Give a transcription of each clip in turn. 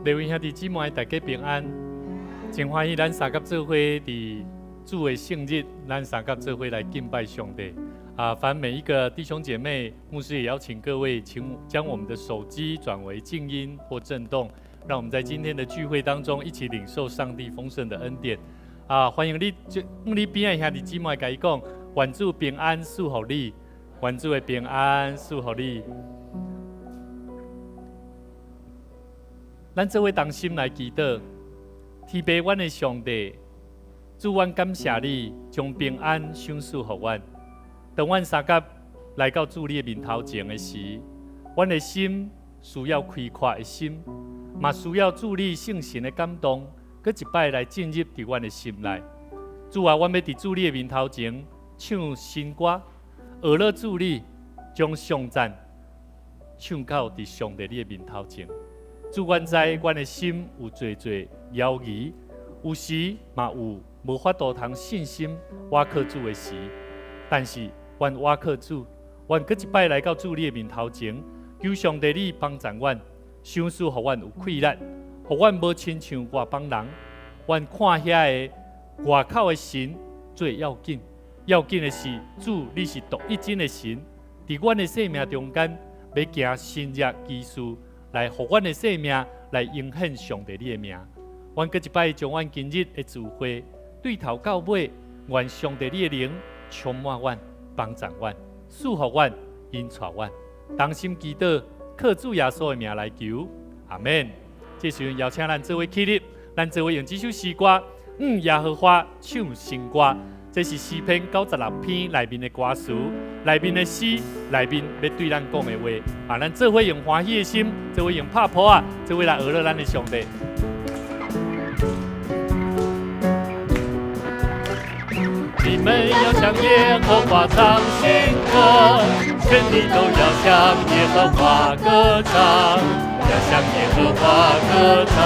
各位兄弟姊妹，大家平安！真欢喜咱三甲做伙伫主的圣日，咱三甲做伙来敬拜上帝。凡每一个弟兄姐妹，牧师也邀请各位，请将我们的手机转为静音或震动，让我们在今天的聚会当中一起领受上帝丰盛的恩典。欢迎你边的兄弟姊妹，甲伊讲，愿主平安赐福你，愿主的平安赐福你。咱做伙同心来祈祷，天父阮的上帝，主阮感谢你，将平安赏赐予阮。当阮三甲来到主你的面头前的时，阮的心需要开阔的心，嘛需要主你圣神的感动，搁一摆来进入伫阮的心内。主啊，阮要伫主你的面头前唱新歌，学了主你，将颂赞唱到伫上帝你的面头前。主，阮知阮的心有侪犹豫，有时嘛有无法度通信心倚靠主的时，但是阮倚靠主，阮搁一摆来到主你的面头前，求上帝你帮助阮，赏赐互阮有气力，互阮无亲像外邦人，阮看遐个外口的神最要紧，要紧的是主，你是独一真的神，伫阮的生命中间要行新约基数。来，互阮的生命来应献上帝你的名。阮搁一摆将阮今日的聚会对头到尾，愿上帝你的灵充满阮，帮助阮，赐福阮，引带阮。同心祈祷，靠主耶稣的名来求，阿门。这时阵邀请咱做伙起立，咱做伙用这首诗歌，耶和华唱新歌。这是诗篇96篇内面的歌词，内面的诗，内面要对咱讲的话。咱做伙用欢喜的心，做伙用拍谱做伙来学乐咱的上帝。你们要向耶和华唱新歌，全地都要向耶和华歌唱，要向耶和华歌唱，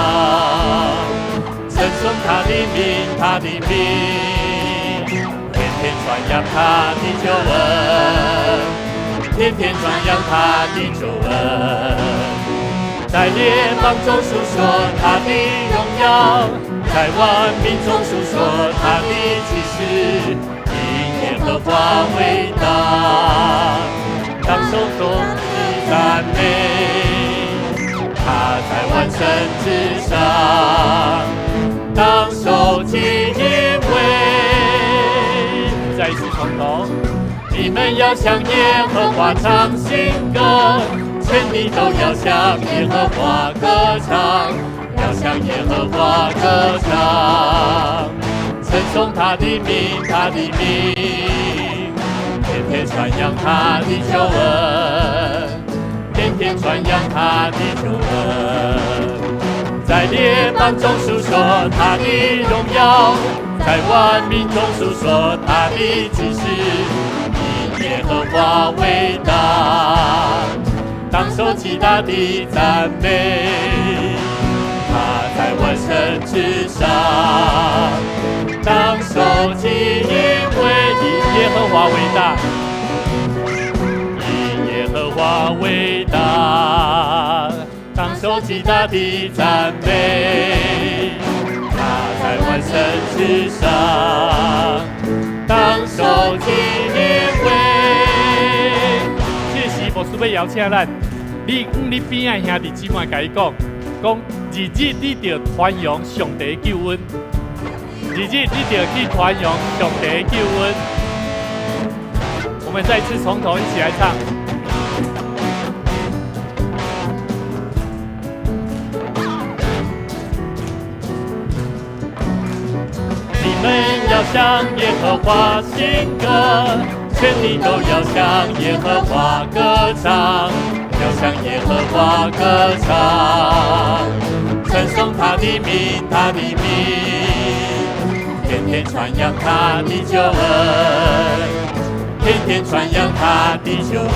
称颂他的名，他的名。天天传扬他的救恩，天天传扬他的救恩，在列邦中述说他的荣耀，在万民中述说他的奇事，因耶和华伟大，当受众的赞美，他在万神之上，当受敬畏。再一次从头，你们要向耶和华唱新歌，全地都要向耶和华歌唱，要向耶和华歌唱，称颂他的名，他的名，天天传扬他的救恩，天天传扬他的救恩，在列邦中述说他的荣耀，在万民中述说他的奇事，因耶和华伟大，当受极大的赞美，他在万神之上，当受敬畏，因耶和华伟大，因耶和华伟大，当受极大的赞美，在万神之上，当受敬畏。这时牧师要邀请咱，你边的兄弟姊妹甲伊讲，日日你着传扬上帝的救恩，日日你着去传扬上帝的救恩。我们再次从头一起来唱。你们要向耶和华新歌，全地都要向耶和华歌唱，要向耶和华歌唱，称颂他的名，他的名，天天传扬他的救恩，天天传扬他的救恩，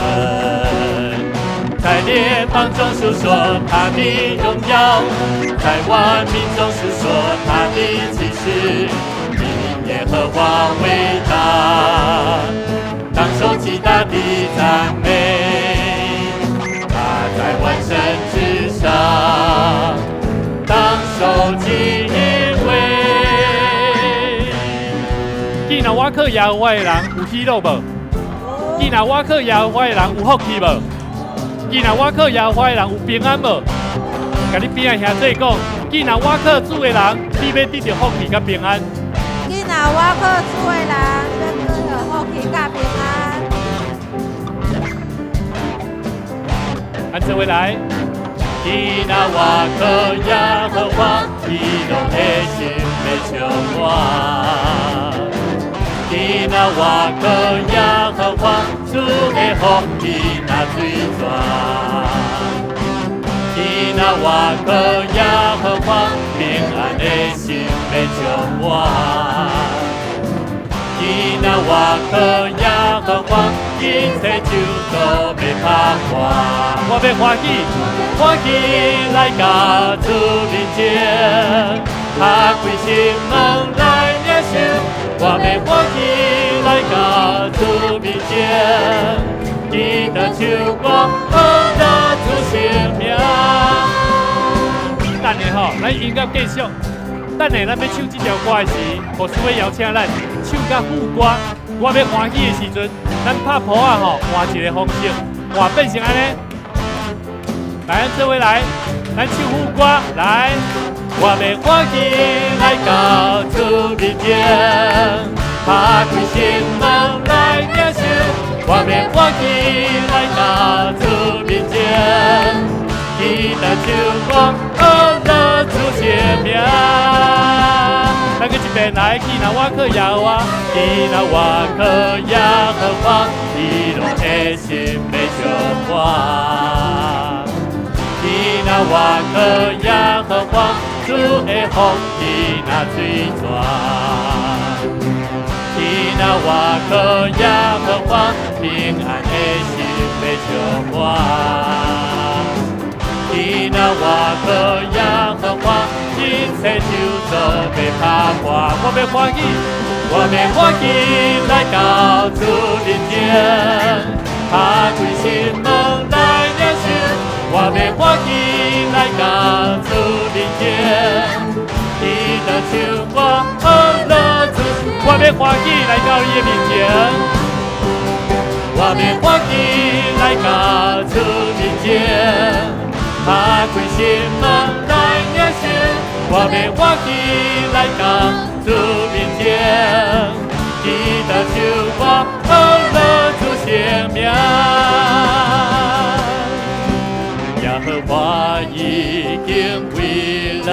在列邦中述说他的荣耀，在万民中述说他的奇事，因耶和华伟大，当受极大的赞美，他在万神之上，既然我靠耶和华的人有喜乐无？既然我靠耶和华的人有福气无？既然我靠耶和华的人有平安无？甲你边仔兄弟讲，既然我靠主的人，你要得到福气甲平安。既然我靠主的人，要得到福气甲平安。按这位来。既然我靠耶和华，伊拢会心要唱我。既然我靠耶和华，主的福气那水泉。既然我靠耶和华，平安的心要唱我。既然我靠耶和华，一切就都要拍破。我要欢喜，欢喜来到主面前，打开心门来领受。我要欢喜来到主面前，记得唱歌，欢乐主生命。等下吼，咱音乐继续。等下咱要唱这条歌的时，护士要邀请咱唱到副歌。我要欢喜的时阵，咱拍谱啊吼，换一个方式，换变成安尼。来，这位来，咱唱副歌来。我要欢喜来到主面前，打开心门来领受。我要欢喜来到主面前，记得唱歌，欢乐主生命。咱去一边来，既然我靠耶和华，既然我靠耶和华，伊拢会心要唱我。既然我靠耶和华，主的福气那水泉。既然我靠耶和华，平安的心要唱我。既然我靠耶和华，一切就都要拍破。我要欢喜，我要欢喜来到主面前，打开心门来领受。我要欢喜来到主面前，记得唱歌，欢乐主。我要欢喜来到你的面前。我要欢喜来到主面前，打开心门来领受。我要欢喜来到主面前，记得唱歌，欢乐主生命。耶和华已经为咱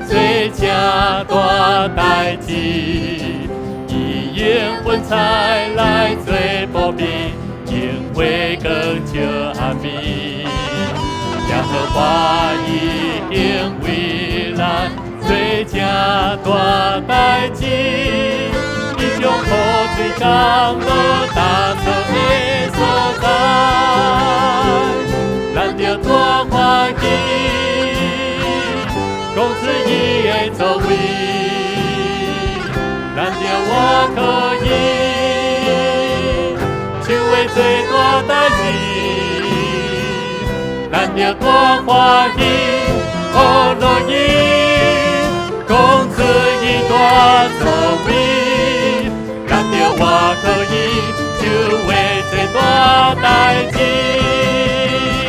做正大代志，以用粉彩来做保庇，用花光照暗暝。耶和华已经为咱做正大代志，已将雨水降落大草的所在，咱着大欢喜，讲出伊的作为，咱着我可以，唱的做大代志。咱着大欢喜，好乐意，讲出伊大作为。咱着我可以，就为做大代志。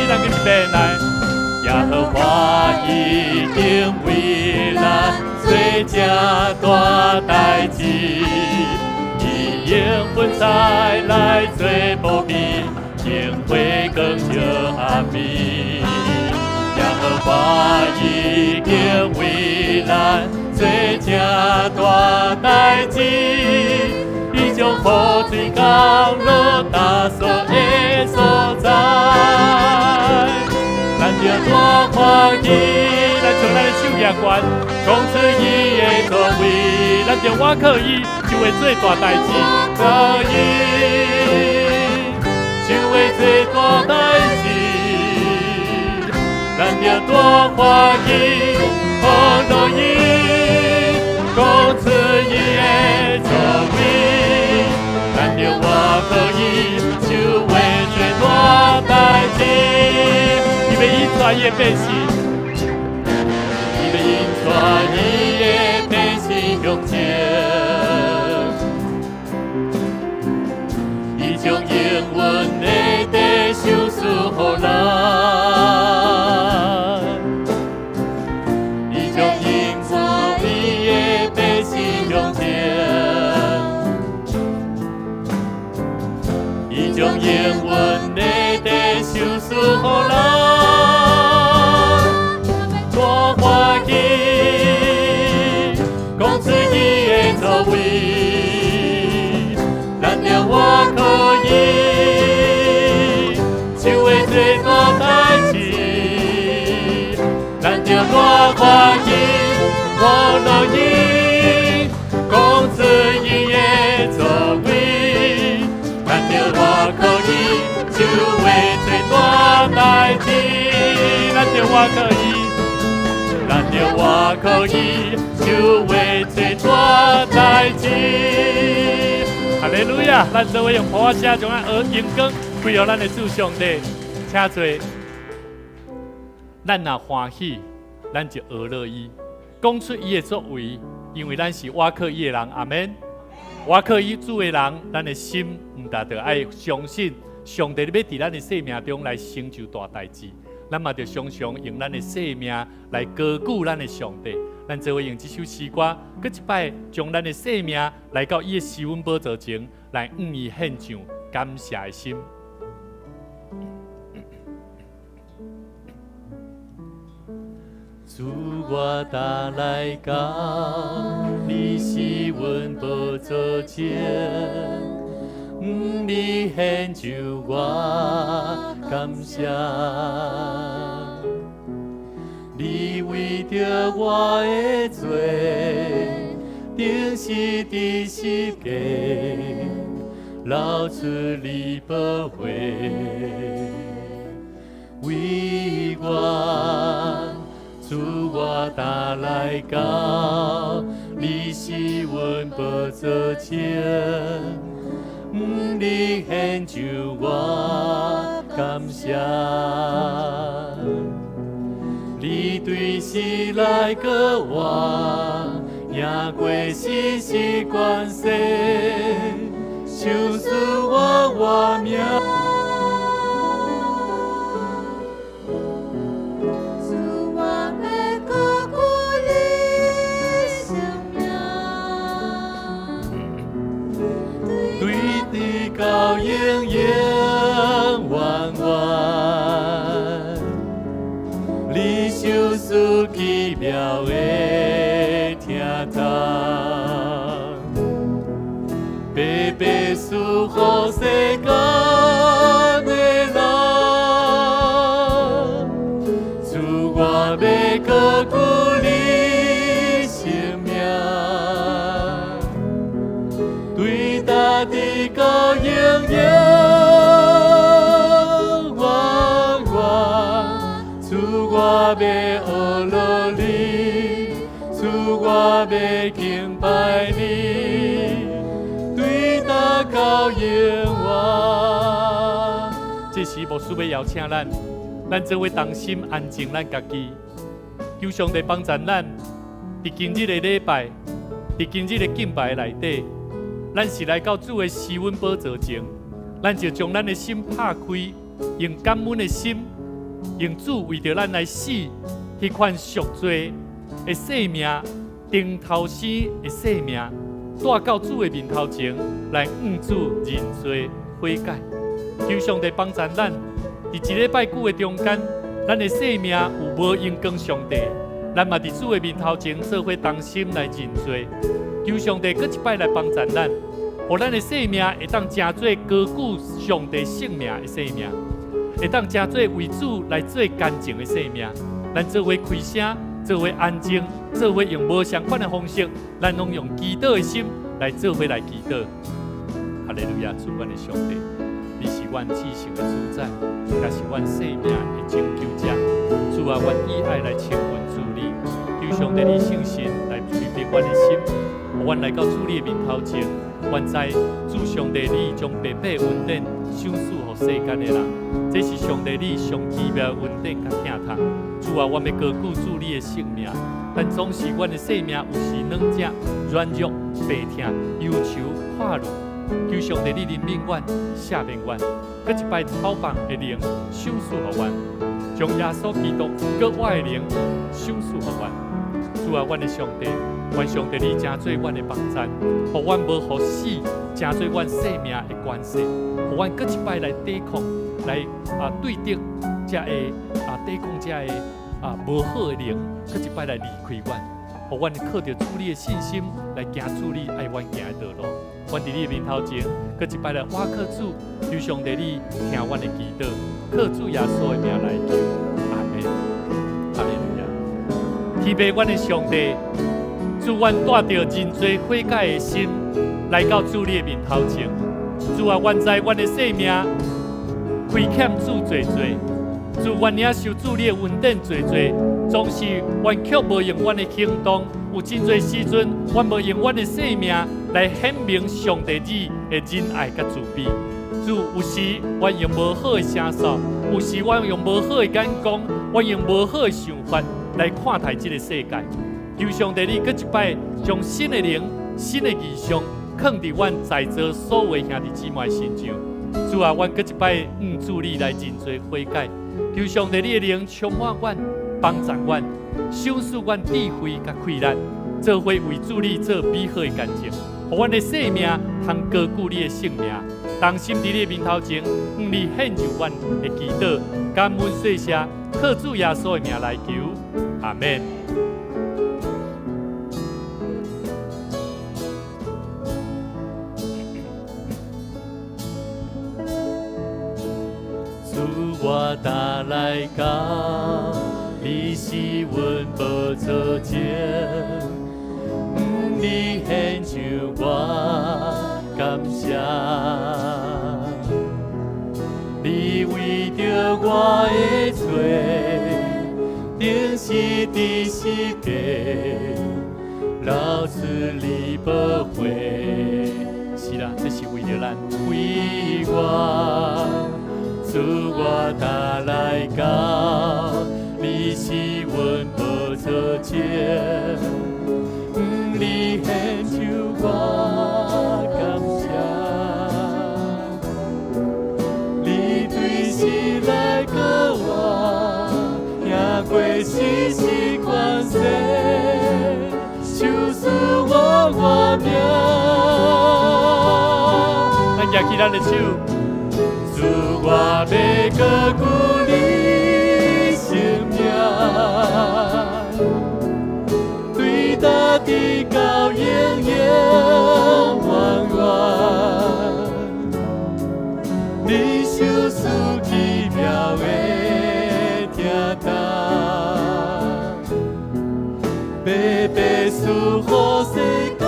咱去一边来，耶和华已经为咱做正大代志，以用粉彩来做保庇。用花光照暗暝，耶和华已经为咱做正大代志，已将雨水降落大所的所在，咱着大欢喜，咱将咱的手举悬，讲出伊的作为，咱着我可以就会做大代志，可以。就为做大代志，咱着大欢喜，好乐意，讲出伊的作为，咱着我可以，就为做大代志。伊要引带伊的百姓，伊要引带伊的百姓向前，将永远的地收赐予咱，大欢喜，讲出伊的作为，咱着我可以，就会做大代志，咱着大欢喜，我乐意，讲出伊的作为，咱着我可以，就会做大代志，咱着我可以。咱着我可以，就会做大代志。哈利路亚！咱做伙用普话写将咱学阳光归予咱的主上帝，请做。咱若欢喜，咱就学乐伊，讲出伊的作为，因为咱是瓦克伊的人。阿门。瓦克伊主的人，咱的心唔但着爱相信上帝要伫咱的生命中来成就大代志。咱嘛着常常用咱的生命来高举咱的上帝。咱做伙用这首诗歌，搁一摆将咱的生命来到伊的施恩宝座前，来向伊献上感谢的心。主我打来到你施恩宝座前。你献上我感谢，你为着我的罪，定是第十架，流出你宝血，为我主我打来到你施恩宝座前。你献上我感谢，你对世来个我，赢过世事关系，救赎我活命。到永永远远，你手术奇妙的听从，白白赐予世间的人，主我要高举你生命，对大地。到永永远远，主我要学乐你，主我要敬拜你，对答到永远。这时牧师要邀请咱做伙同心安静咱家己，求上帝帮助咱，伫今日的礼拜，伫今日的敬拜内底。咱是来到主的施恩宝座前，咱就将咱的心拍开，用感恩的心，用主为着咱来死，迄款赎罪的生命，顶头生的生命，带到主的面头前，来向主认罪悔改。求上帝帮助咱，伫一礼拜久的中间，咱的生命有无应光上帝，咱嘛伫主的面头前做伙同心来认罪。求上帝搁一摆来帮助咱，互咱的生命会当真做高举上帝性命的生命，会当真做为主来做干净的生命。咱做伙开声，做伙安静，做伙用无相款的方式，咱拢用祈祷的心来做伙来祈祷。哈利路亚！主阮的上帝，你是阮至圣的主宰，也是阮生命的拯救者。主啊，阮以爱来称阮主你，求上帝你圣神来催逼阮的心。阮来到主你的面头前，阮知主上帝你将白白恩典赏赐予世间的人，这是上帝你上奇妙的恩典甲疼痛。主啊，我要高举主你的性命，但总是阮的生命有时软弱、软弱、白痛、忧愁、快乐。求上帝你怜悯阮、赦免阮，搁一摆超棒的灵赏赐予阮，将耶稣基督搁我的灵赏赐予阮。主啊，阮的上帝。愿上帝你成做阮的帮助，互阮无互死，成做阮生命的关系，互阮搁一摆来抵抗，来对敌遮的抵抗遮的无好的灵，搁一摆来离开阮，互阮靠着主你的信心来行主你爱阮行的道路。阮伫你的面头前，搁一摆来倚靠主，求上帝你听阮的祈祷，靠主耶稣的名来求，阿门。哈利路亚！天父，阮的上帝，主阮带着真侪悔改的心来到主你的面头前。主啊，阮知阮的生命亏欠主侪侪，主阮领受主你的恩典侪侪，总是阮却无用阮的行动，有真侪时阵，阮无用阮的生命来显明上帝你的仁爱甲慈悲。主，有时阮用无好的声索，有时阮用无好的眼光，阮用无好的想法来看待这个世界。求上帝你搁一摆将新的灵、新的意象放伫阮在座所有兄弟姊妹身上。主啊，阮搁一摆主你来认罪悔改。求上帝你的灵充满阮，帮助阮，赏赐阮智慧甲开力，做伙为主你做美好的干净，互阮的生命通高举你的性命。当心伫你的面头前，你献上阮的祈祷，感恩谢谢，靠主耶稣的名来求，阿门。我打来到，你是阮无错情，你献上我感谢，你为着我的罪，定是第四界，流出你宝血。是啦，这是为着咱，为我。主我打来到，你是阮无错情，你献上我感谢，你对视来告我，赢过世事关系，手赐我命。咱举起咱的手。主，我要高举你生命，对大地高永永远远，你手赐奇妙的听从，白白赐予世间。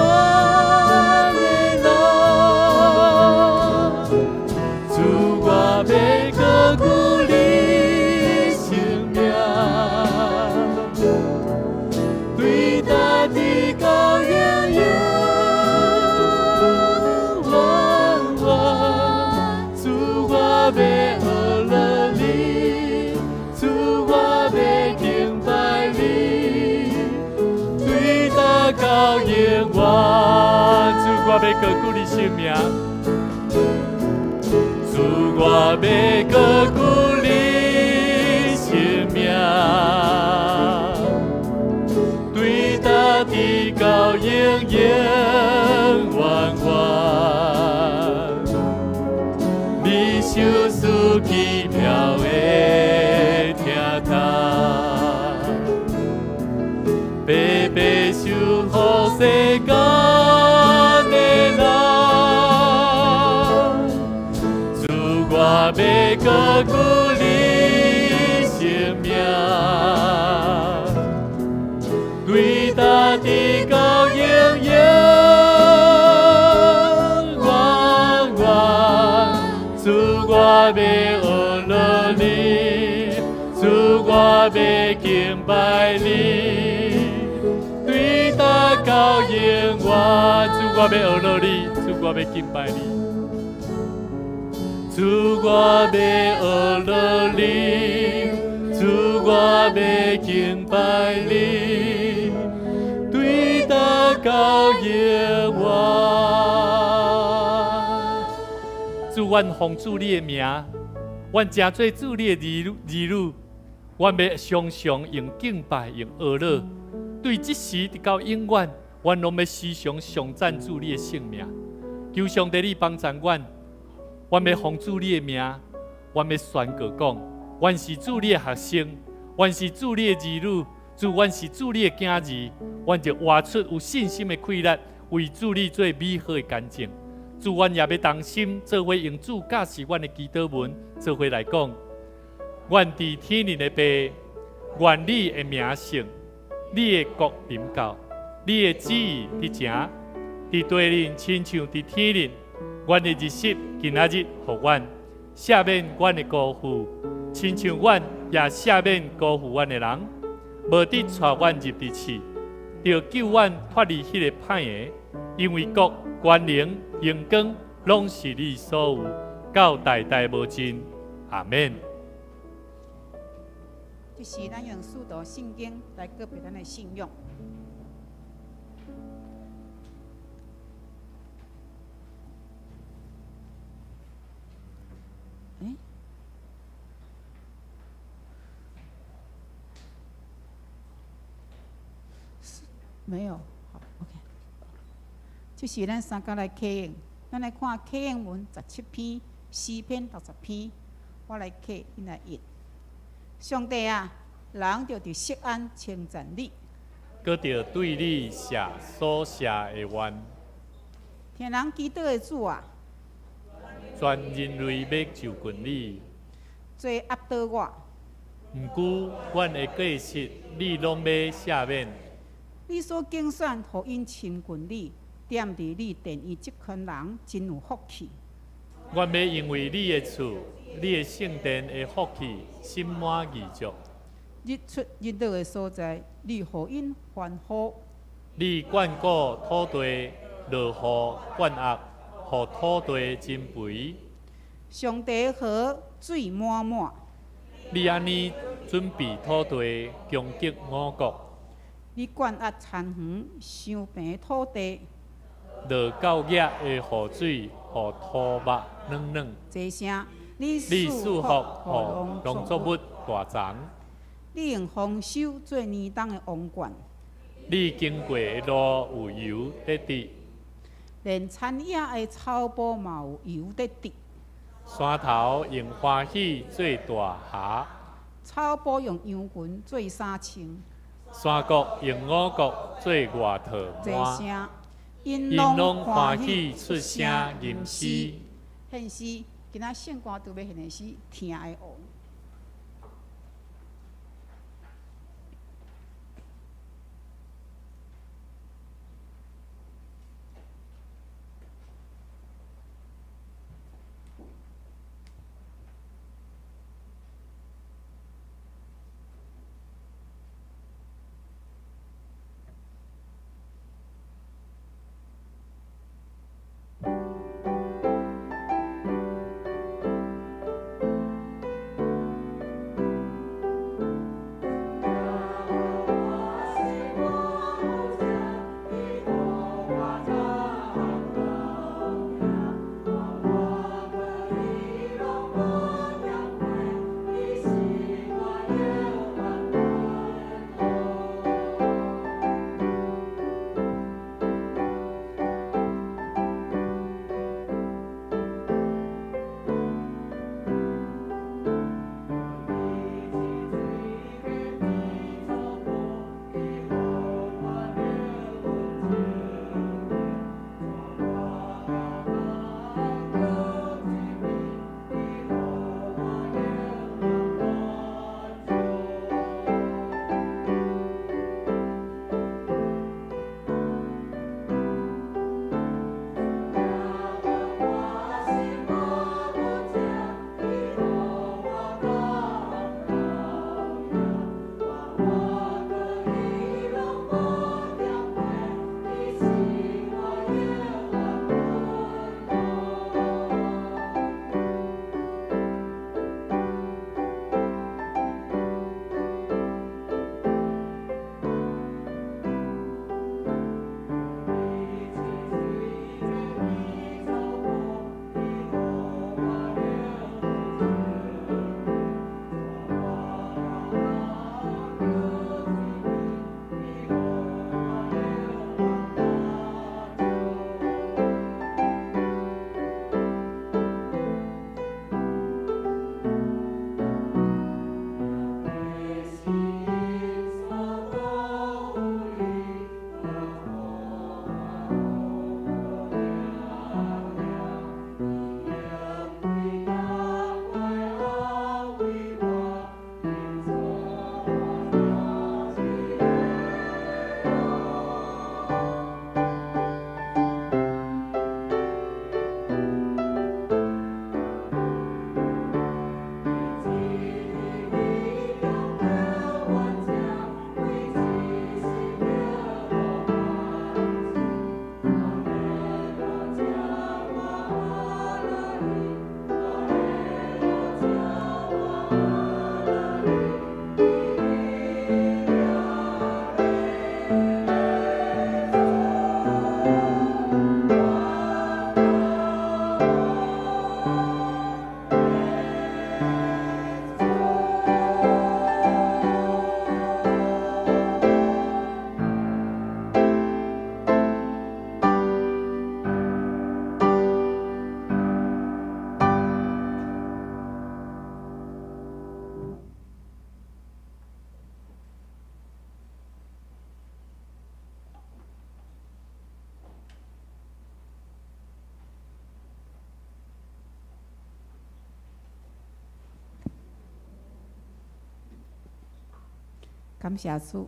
我要高举你生命，主，我要高举你生命，对大地高永永远远，你手赐奇妙的听从，白白守护世间。我要高举你生命，对大地高永永远远。主，我要学了你，主，我要敬拜你，对大高永远。主，我要学了你，主，我要敬拜你。主，我要学了你，主，我要敬拜你，对大高永远。主，阮奉主你的名，阮诚做主你的儿女，阮要常常用敬拜、用学了，对即时直到永远，阮拢要时常上赞主你的圣名，求上帝你帮助阮，阮要奉主你的名，阮要宣告讲，阮是主你的学生，阮是主你的儿女，主阮是主你的囝儿，阮就活出有信心的气力，为主你做美好的见证。主，阮也要同心，做伙用主教示阮的祈祷文，做伙来讲。愿伫天灵的爸，愿你的名圣，你的国临到，你的旨意伫正，伫地灵亲像伫天灵。阮的日食今仔日，互阮赦免阮的辜负，亲像阮也赦免辜负阮的人，无得带阮入地去，就救阮脱离迄个歹的，因为国、权能、荣光，拢是你所有，到代代无尽。阿免。就是咱用四道圣经来告别咱的信仰。没有，好 ，OK。就是咱三角来启应，咱来看启应文17篇，诗篇60篇，我来启，因来译。上帝啊，人就伫锡安称赞你，搁着对你写所写的愿，听人祈祷的主啊，全人类要就近你。做压倒我，毋过，阮的过失你拢要赦免。你所竞选，互因亲近你，踮伫你殿宇这群人真有福气。阮要因为你的厝、你的圣殿的福气，心满意足。日出日落的所在，你互因欢呼。你眷顾土地，落雨灌压，互土地增肥。上帝河水满满，你安尼准备土地，攻击我国。你灌压田园，伤平土地。落到野的雨水，互土木软软。这声，你你祝福互农农作物大长。你用丰收做年冬的王冠，你经过的路有油得滴，连田野的草埔嘛有油得滴。山头用欢喜做大厦，草埔用羊群做衫穿。山角用五角做外套这满。声，因拢欢喜出声吟诗。献诗，今仔圣歌都要献的诗，听的王。感谢主，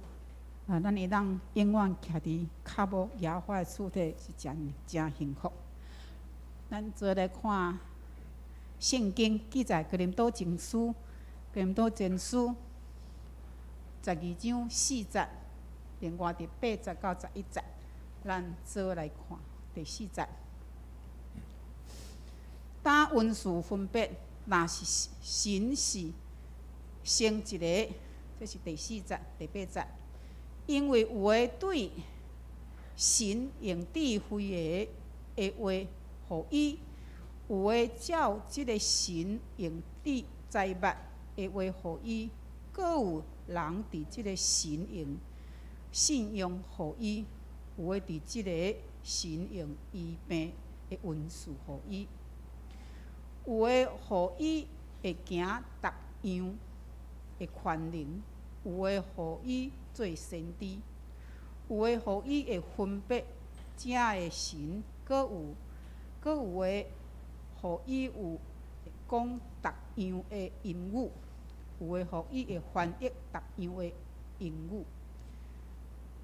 咱会当永远徛伫脚无野花的厝底，是真幸福。咱做来看圣经记载哥林多前书、哥林多前书12章4节，另外伫8节到11节，咱做来看第4节。打文字分别，若是神是生一个，这是第4节、第8节。因为有诶对神用智慧的话，互伊；有诶照即个神用财物的话，互伊；搁有人伫即个神用信用，互伊；有诶伫即个神用医病的文字，互伊；有诶互伊会行逐样的权能；有诶互伊做先知；有诶互伊会分别这个神；搁有诶互伊有讲逐样的音语；有诶互伊会翻译逐样的英语。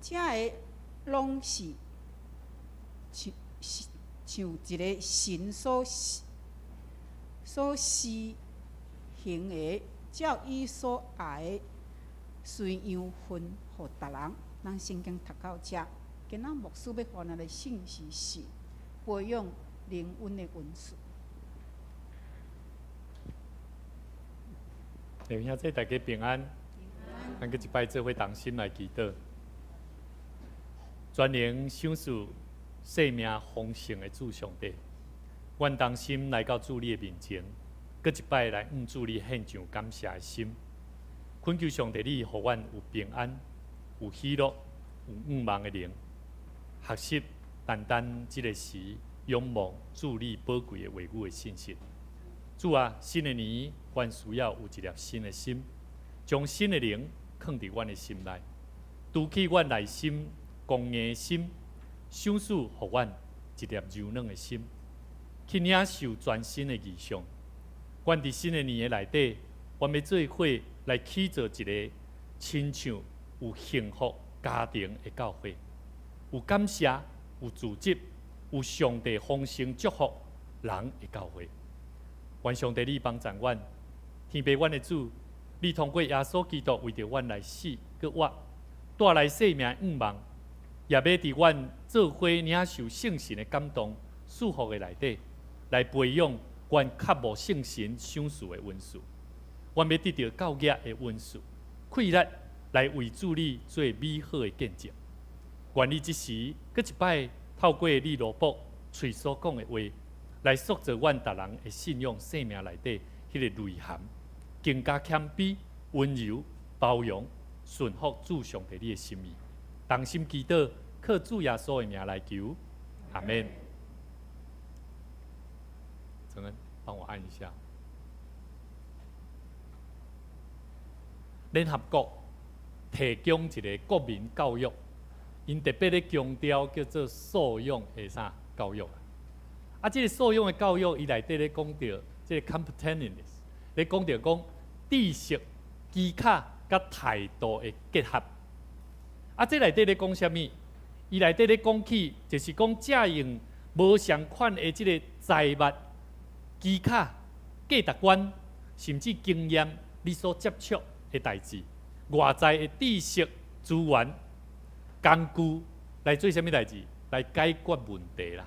这个拢是像一个神所施行的，照伊所爱的随样分予逐人。咱圣经读到这，今仔牧师要给咱的信息是培养灵恩的文字。弟兄姊妹，大家平安。咱搁一摆做伙同心来祈祷，全能享受生命丰盛的主上帝，阮同心来到主你的面前，搁一摆来向主你献上感谢的心。恳求上帝你，互阮有平安、有喜乐、有愿望的灵，学习单单即个时仰望主你宝贵的话语的信息。主啊，新的年，阮需要有一粒新的心，将新的灵放伫阮的心内，拄起阮内心刚硬的心，享受互阮一粒柔软的心，去领受全新的异象。阮伫新的年的内底，阮要做伙来起造一个亲像有幸福家庭的教会，有感谢、有自责、有上帝丰盛祝福人的教会。愿上帝你帮助阮，天父阮的主，你通过耶稣基督为着阮来死，搁活，带来生命愿望，也要伫阮做伙领受圣神的感动、祝福的内底，来培养阮较无圣神享受的文字。阮要得到教业的文字，快力来为主你做美好的见证。愿你即时搁一摆透过你罗卜嘴所讲的话，来塑造阮逐人的信仰生命内底迄个内涵，更加谦卑、温柔、包容、顺服主上帝你的心意。同心祈祷，靠主耶稣的名来求，阿门。承恩，帮我按一下。联合国提供一个国民教育，因特别咧强调叫做素养的啥教育。这个素养的教育，伊内底咧讲到这个 competentness， 咧讲到讲知识、技巧甲态度的结合。这内底咧讲啥物？伊内底咧讲起，就是讲借用无相款的这个财物、技巧、价值观，甚至经验，你所接触的代志，外在的知识、资源、工具，来做啥物代志？来解决问题啦。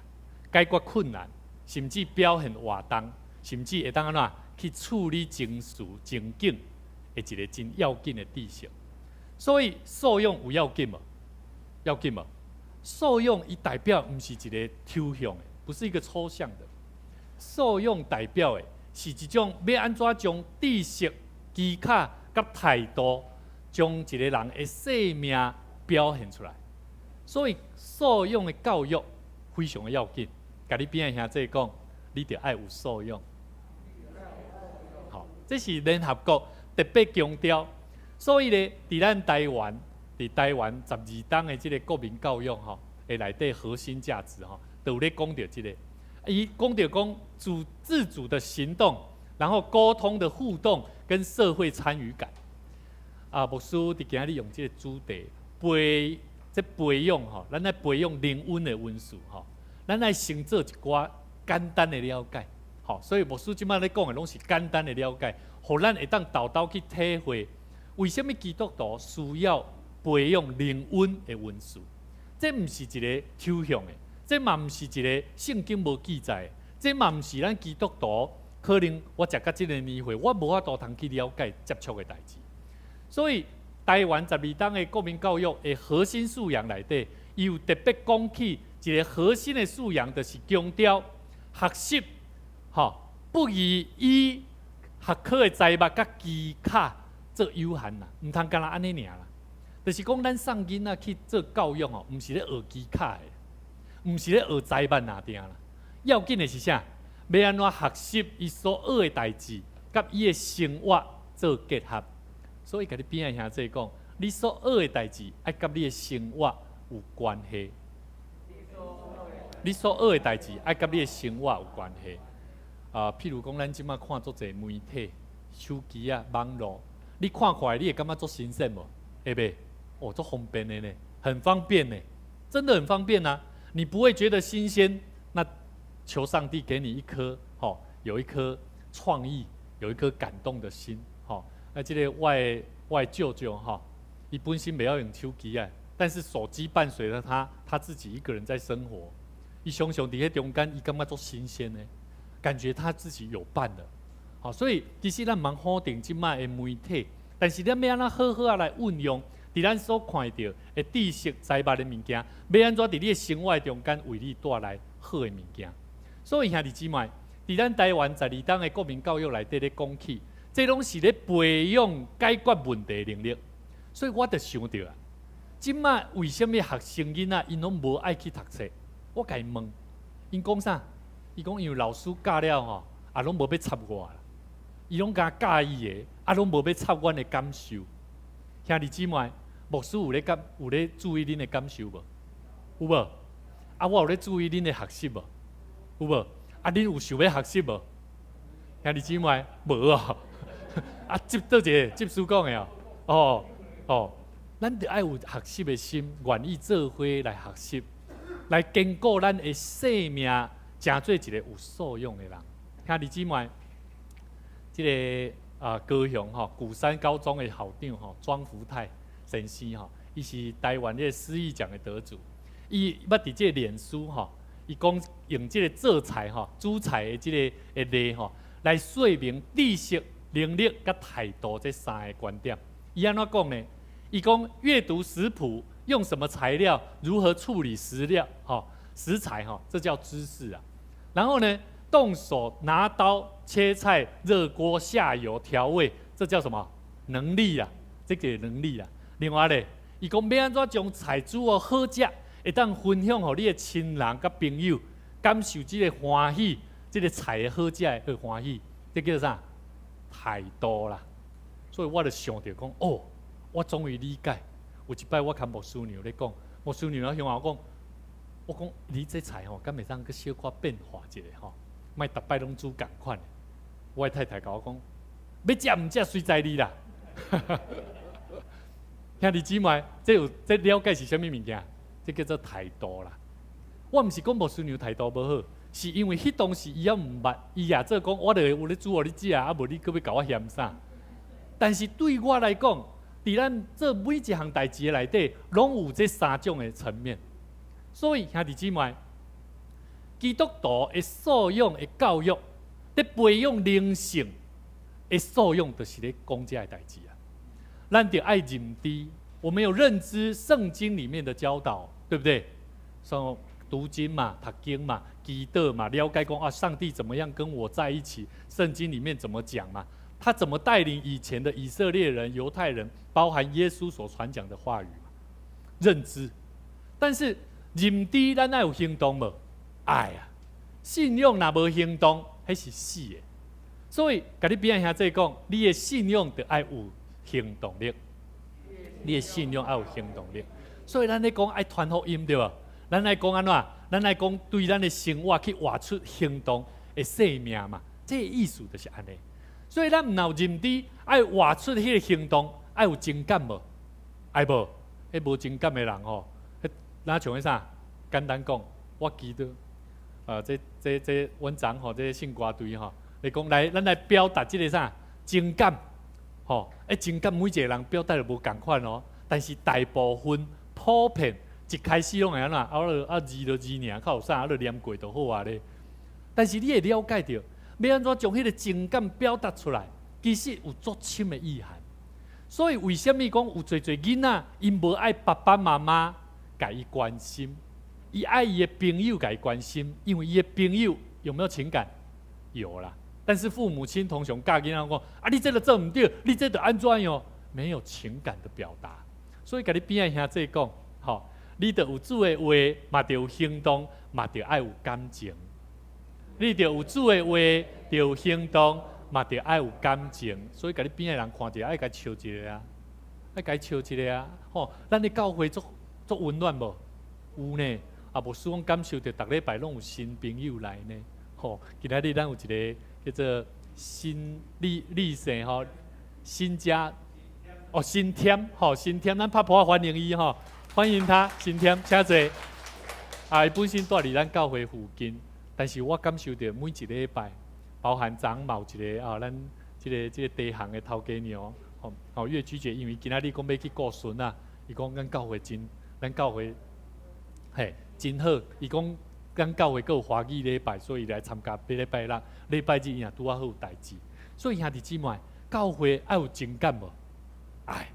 解决困难，甚至表现活动，甚至会当安怎去处理情绪、情境的一个真要紧的知识。所以素养有要紧无？要紧无？素养伊代表毋是一个抽象的，不是一个抽象的。素养代表的是一种要安怎将知识、技巧甲态度，将一个人的生命表现出来。所以素养的教育非常的要紧。甲你边的兄弟讲，你着爱有素养。好，这是联合国特别强调。所以咧，伫咱台湾12档的这个国民教育吼，的内底核心价值吼，都有咧讲到这个。伊讲到讲自主的行动，然后沟通的互动跟社会参与感。牧师伫今日用这个主题培养吼，咱来培养灵恩的温素吼，咱来先做一寡简单的了解，吼，所以牧师即摆咧讲的拢是简单的了解，互咱会当豆豆去体会，为什么基督徒需要培养灵恩的温素？这毋是一个抽象的，这嘛毋是一个圣经无记载的，这嘛毋是咱基督徒可能我食到即个年岁，我无法度通去了解接触的代志。所以台湾12档的国民教育的核心素养内底，伊有特别讲起一个核心的素养，就是强调学习，不宜以学科的材木甲技巧做有限啦，毋通干那安尼尔啦。就是讲咱送囡仔去做教育毋是咧学技巧的，毋是咧学材木那定啦。要紧的是啥？要安怎学习伊所学的代志，甲伊的生活做结合。所以，甲你边仔兄弟讲，你所学的代志，爱甲你的生活有关系。你所学的代志，爱甲你的生活有关系。譬如讲，咱即马看足侪媒体、手机啊、网络，你看过来，你会感觉足新鲜无？会袂？哦，足方便的呢，很方便呢，真的很方便啊！你不会觉得新鲜？那求上帝给你一颗，有一颗创意，有一颗感动的心，那这个外舅舅伊本身不要用手机啊，但是手机伴随着他自己一个人在生活，伊常常伫迄中间，伊感觉足新鲜的，感觉他自己有伴了。所以其实咱蛮好定即卖的媒体，但是咱要安怎好好来运用，伫咱所看到的知识、财物的物件，要安怎伫你的生活中间为你带来好的物件。所以兄弟姊妹，伫咱台湾12档的国民教育内底咧讲起。这拢是咧培养解决问题的能力，所以我就想到啊，即摆为什么学生囡仔因拢无爱去读册？我甲因问，因讲啥？伊讲因为老师教了啊拢无要插我啦，伊拢敢教伊的，拢无要插阮的感受。兄弟姊妹，牧师有咧注意恁的感受无？有无？我有咧注意恁的学习无？有无？恁有想要学习无？兄弟姊妹，无啊。接倒一个接书讲的咱得爱有学习的心，愿意做伙来学习，来坚固咱的生命，成做一个有素养的人。兄弟姊妹，这个高雄鼓山高中的校长庄福泰先生伊是台湾这个诗意奖的得主，伊捌伫这个脸书伊讲用这个做菜煮菜的这个例来说明知识、能力甲态度这三个观点。伊安怎讲呢？伊讲阅读食谱，用什么材料，如何处理食材这叫知识啊。然后呢，动手拿刀切菜、热锅下油调味，这叫什么能力啊？这个能力啊。另外呢，伊讲要安怎将菜煮好食，会当分享予你的亲人甲朋友，感受这个欢喜，这个菜的好食的欢喜，这叫啥？态度啦。所以我就想到讲，我终于理解。有一摆我跟牧师娘咧讲，牧师娘咧向我讲，我讲你这菜敢会当去小可变化一下莫逐摆拢煮共款的。我的太太甲我讲，要食毋食随在你啦。兄弟姊妹，这了解是啥物物件？这叫做态度啦。我毋是讲牧师娘态度无好，是因为迄当时伊也毋捌，伊也做讲，我就有咧煮互你食，无你搁要甲我嫌啥？但是对我来讲，伫咱做每一项代志的内底，拢有这三种的层面。所以兄弟姊妹，基督徒的素养的教育，在培养灵性的素养，就是咧讲这个代志啊。咱得爱认知，我们有认知圣经里面的教导，对不对？说读经嘛，读经嘛，祈祷嘛，了解讲上帝怎么样跟我在一起，圣经里面怎么讲嘛？他怎么带领以前的以色列人、犹太人，包含耶稣所传讲的话语嘛？认知，但是认知咱爱有行动无？爱啊！信仰若无行动，迄是死的。所以，甲你边仔兄弟讲，你的信仰得爱有行动力，你的信仰爱有行动力。所以，咱咧讲爱传福音对无？咱来讲安怎？咱来讲对咱的生活去活出行动的生命嘛？这个意思就是安尼。所以咱毋有认知，爱活出迄个行动，爱有情感无？爱无？迄无情感的人吼，哪像迄啥？简单讲，我记得，这阮昨吼，这信歌队吼，你讲来，咱来表达即个啥情感，吼，情感每一个人表达就无共款哦，但是大部分普遍一开始拢会安怎，字就字尔，较有啥，就念过就好啊咧。但是你会了解到，要安怎将迄个情感表达出来，其实有足深的意涵。所以为什么讲有侪囡仔，因无爱爸爸妈妈甲伊关心，伊爱伊的朋友甲伊关心，因为伊的朋友有没有情感？有啦。但是父母亲通常教囡仔讲：啊，你这个做唔对，你这个安怎样？没有情感的表达。所以甲你边仔兄弟讲，吼，你得有主的话，嘛得有行动，嘛得爱有感情。你得有主的话，得有行动。嘛，着爱有感情，所以甲你边的人看着爱甲笑一个啊，爱甲笑一个啊，吼！咱的教会足温暖无？有呢，啊，无使讲感受着逐礼拜拢有新朋友来呢，吼！今仔日咱有一个叫做新立生吼，新家哦，新添吼，新添，咱拍破欢迎伊吼，欢迎他新添，请坐。啊，伊本身住伫咱教会附近，但是我感受着每一礼拜。包含昨嘛有一个咱这个地行的头家娘，岳居姐，因为今仔日讲要去顾孙啊，伊讲咱教会嘿真好，伊讲咱教会阁有华语礼拜，所以来参加礼拜六、礼拜日也拄啊好有代志。所以兄弟姊妹，教会爱有情感无？爱，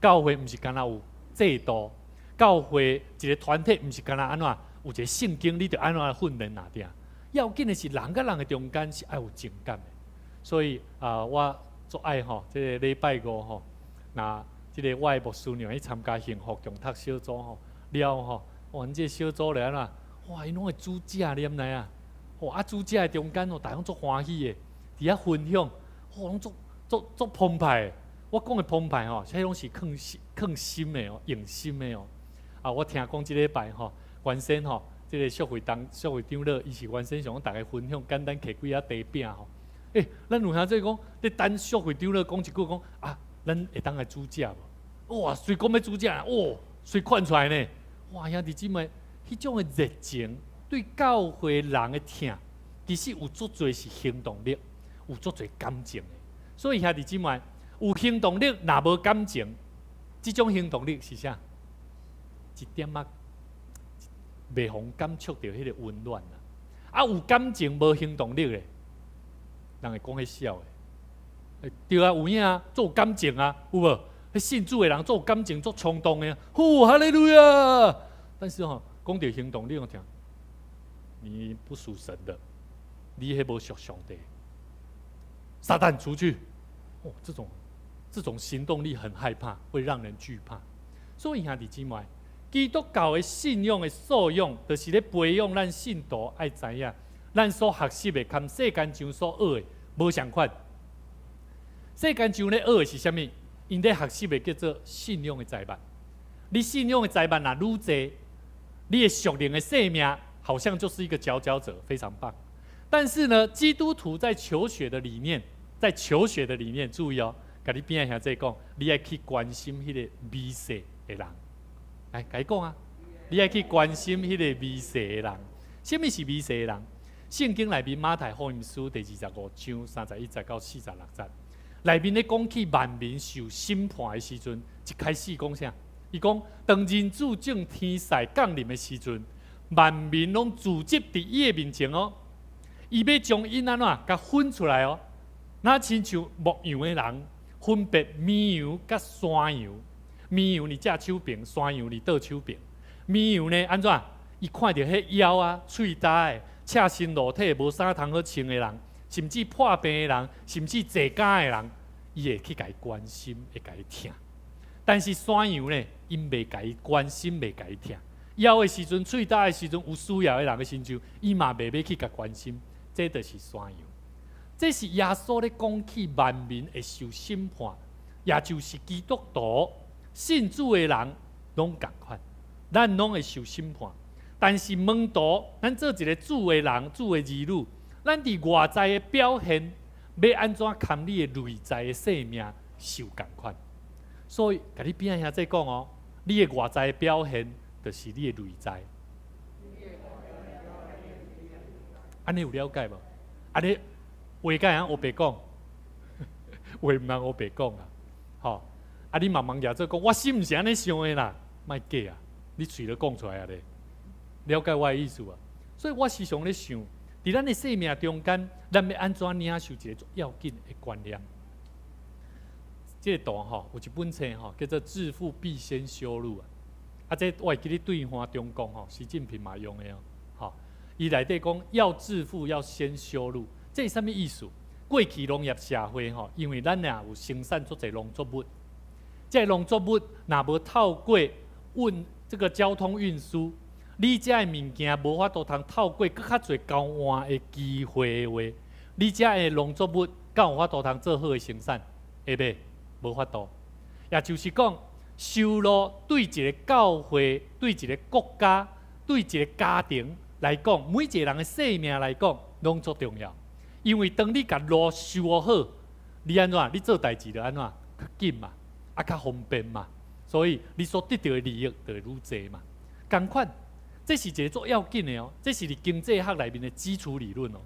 教会毋是干那有制度，教会一个团体毋是干那安怎有一个圣经，你着安怎训练哪点？要紧的是人甲人的中间是爱有情感的，所以我足爱吼，这个礼拜五吼，那这个我的牧师娘去参加幸福共读小组吼，了吼，哇，这小组来啦，哇，因拢会煮食念来啊，哇，煮食的中间吼，大家足欢喜的，伫遐分享，哇，拢足澎湃的。我讲的澎湃吼，迄拢是更心的哦，用心的哦。啊，我听讲这礼拜吼，原先吼。这个社会长了，伊是原先想大家分享，简单摕几啊茶饼吼。咱有兄弟讲，你等社会长了讲一句讲啊，咱会当来煮食无？哇，随讲要煮食，哇，随看出来呢。哇，兄弟姊妹，迄种的热情，对教会人的疼，其实有足侪是行动力，有足侪感情的。所以兄弟姊妹，有行动力，若无感情，这种行动力是啥？一点仔。袂互感触到迄个温暖啦，啊有感情无行动力的，人会讲迄笑的，对啊，有影啊，做感情啊，有无？迄信主的人做感情做冲动的，呼哈利路亚！但是吼，讲到行动力，我听，你不属神的，你迄无属上帝，撒旦出去，哦，这种行动力很害怕，会让人惧怕。所以兄弟姊妹。基督教的信仰的素养，就是咧培养咱信徒爱知影，咱所学习的，跟世间上所学的无相款。世间上咧学的是啥物？因咧学习的叫做信仰的财物。你信仰的财物若愈济，你的属灵的生命好像就是一个佼佼者，非常棒。但是呢，基督徒在求学的理念，注意哦，甲你边仔兄弟讲，你要去关心迄个微细的人。来，甲伊讲啊！你爱去关心迄个微细的人。什么是微细的人？圣经内面马太福音书第25章31节到46节，内面咧讲起万民受审判的时阵，一开始讲啥？伊讲当人子正天使降临的时阵，万民拢聚集伫伊的面前哦。伊要将因安怎甲分出来哦？那亲像牧羊的人分别绵羊甲山羊。绵羊你架手柄，山羊你倒手柄。绵羊呢安怎？伊看到迄腰啊、喙焦的、赤身裸体、无衫通好穿的人，甚至破病的人，甚至坐监的人，伊会去甲伊关心，会甲伊疼。但是山羊呢，因袂甲伊关心，袂甲伊疼。枵的时阵、喙焦的时阵，有需要的人的亲像，伊嘛袂要去甲关心。这就是山羊。这是耶稣咧讲起万民会受审判，也就是基督徒。信主的人拢同款，咱拢会受审判。但是门徒，咱做一个主的人、主的儿女，咱伫外在的表现，要安怎堪你的内在的生命受同款？所以，甲你边仔兄弟讲哦，你的外在表现，就是你的内在。安尼有了解无？安尼话甲人黑白讲，话毋通黑白讲啊！吼，啊你慢慢举做讲，我心毋是安尼想的啦，莫假啊！你嘴都讲出来啊咧，了解我的意思啊？所以我时常咧想，伫咱的生命中间，咱要安怎领受一个最要紧的观念？这个图吼，有一本册吼，叫做《致富必先修路》啊。啊，这我会记咧对话中讲吼，习近平嘛用的哦。吼，伊内底讲要致富要先修路，这是啥物意思？过去农业社会吼，因为咱也有生产足侪农作物，这农作物若无透过这个交通运输，你这的物件无法度通透过更较侪交换的机会的话，你这的农作物敢有法度通做好的生产？会袂？无法度。也就是讲，收入对一个教会、对一个国家、对一个家庭来讲，每一个人的生命来讲，拢足重要。因为当你甲路修好，你安怎？你做代志就安怎？较紧嘛，啊较方便嘛。所以你所得到的利益就会愈侪嘛。同款，这是一个足要紧的哦，这是伫经济学内面的基础理论哦。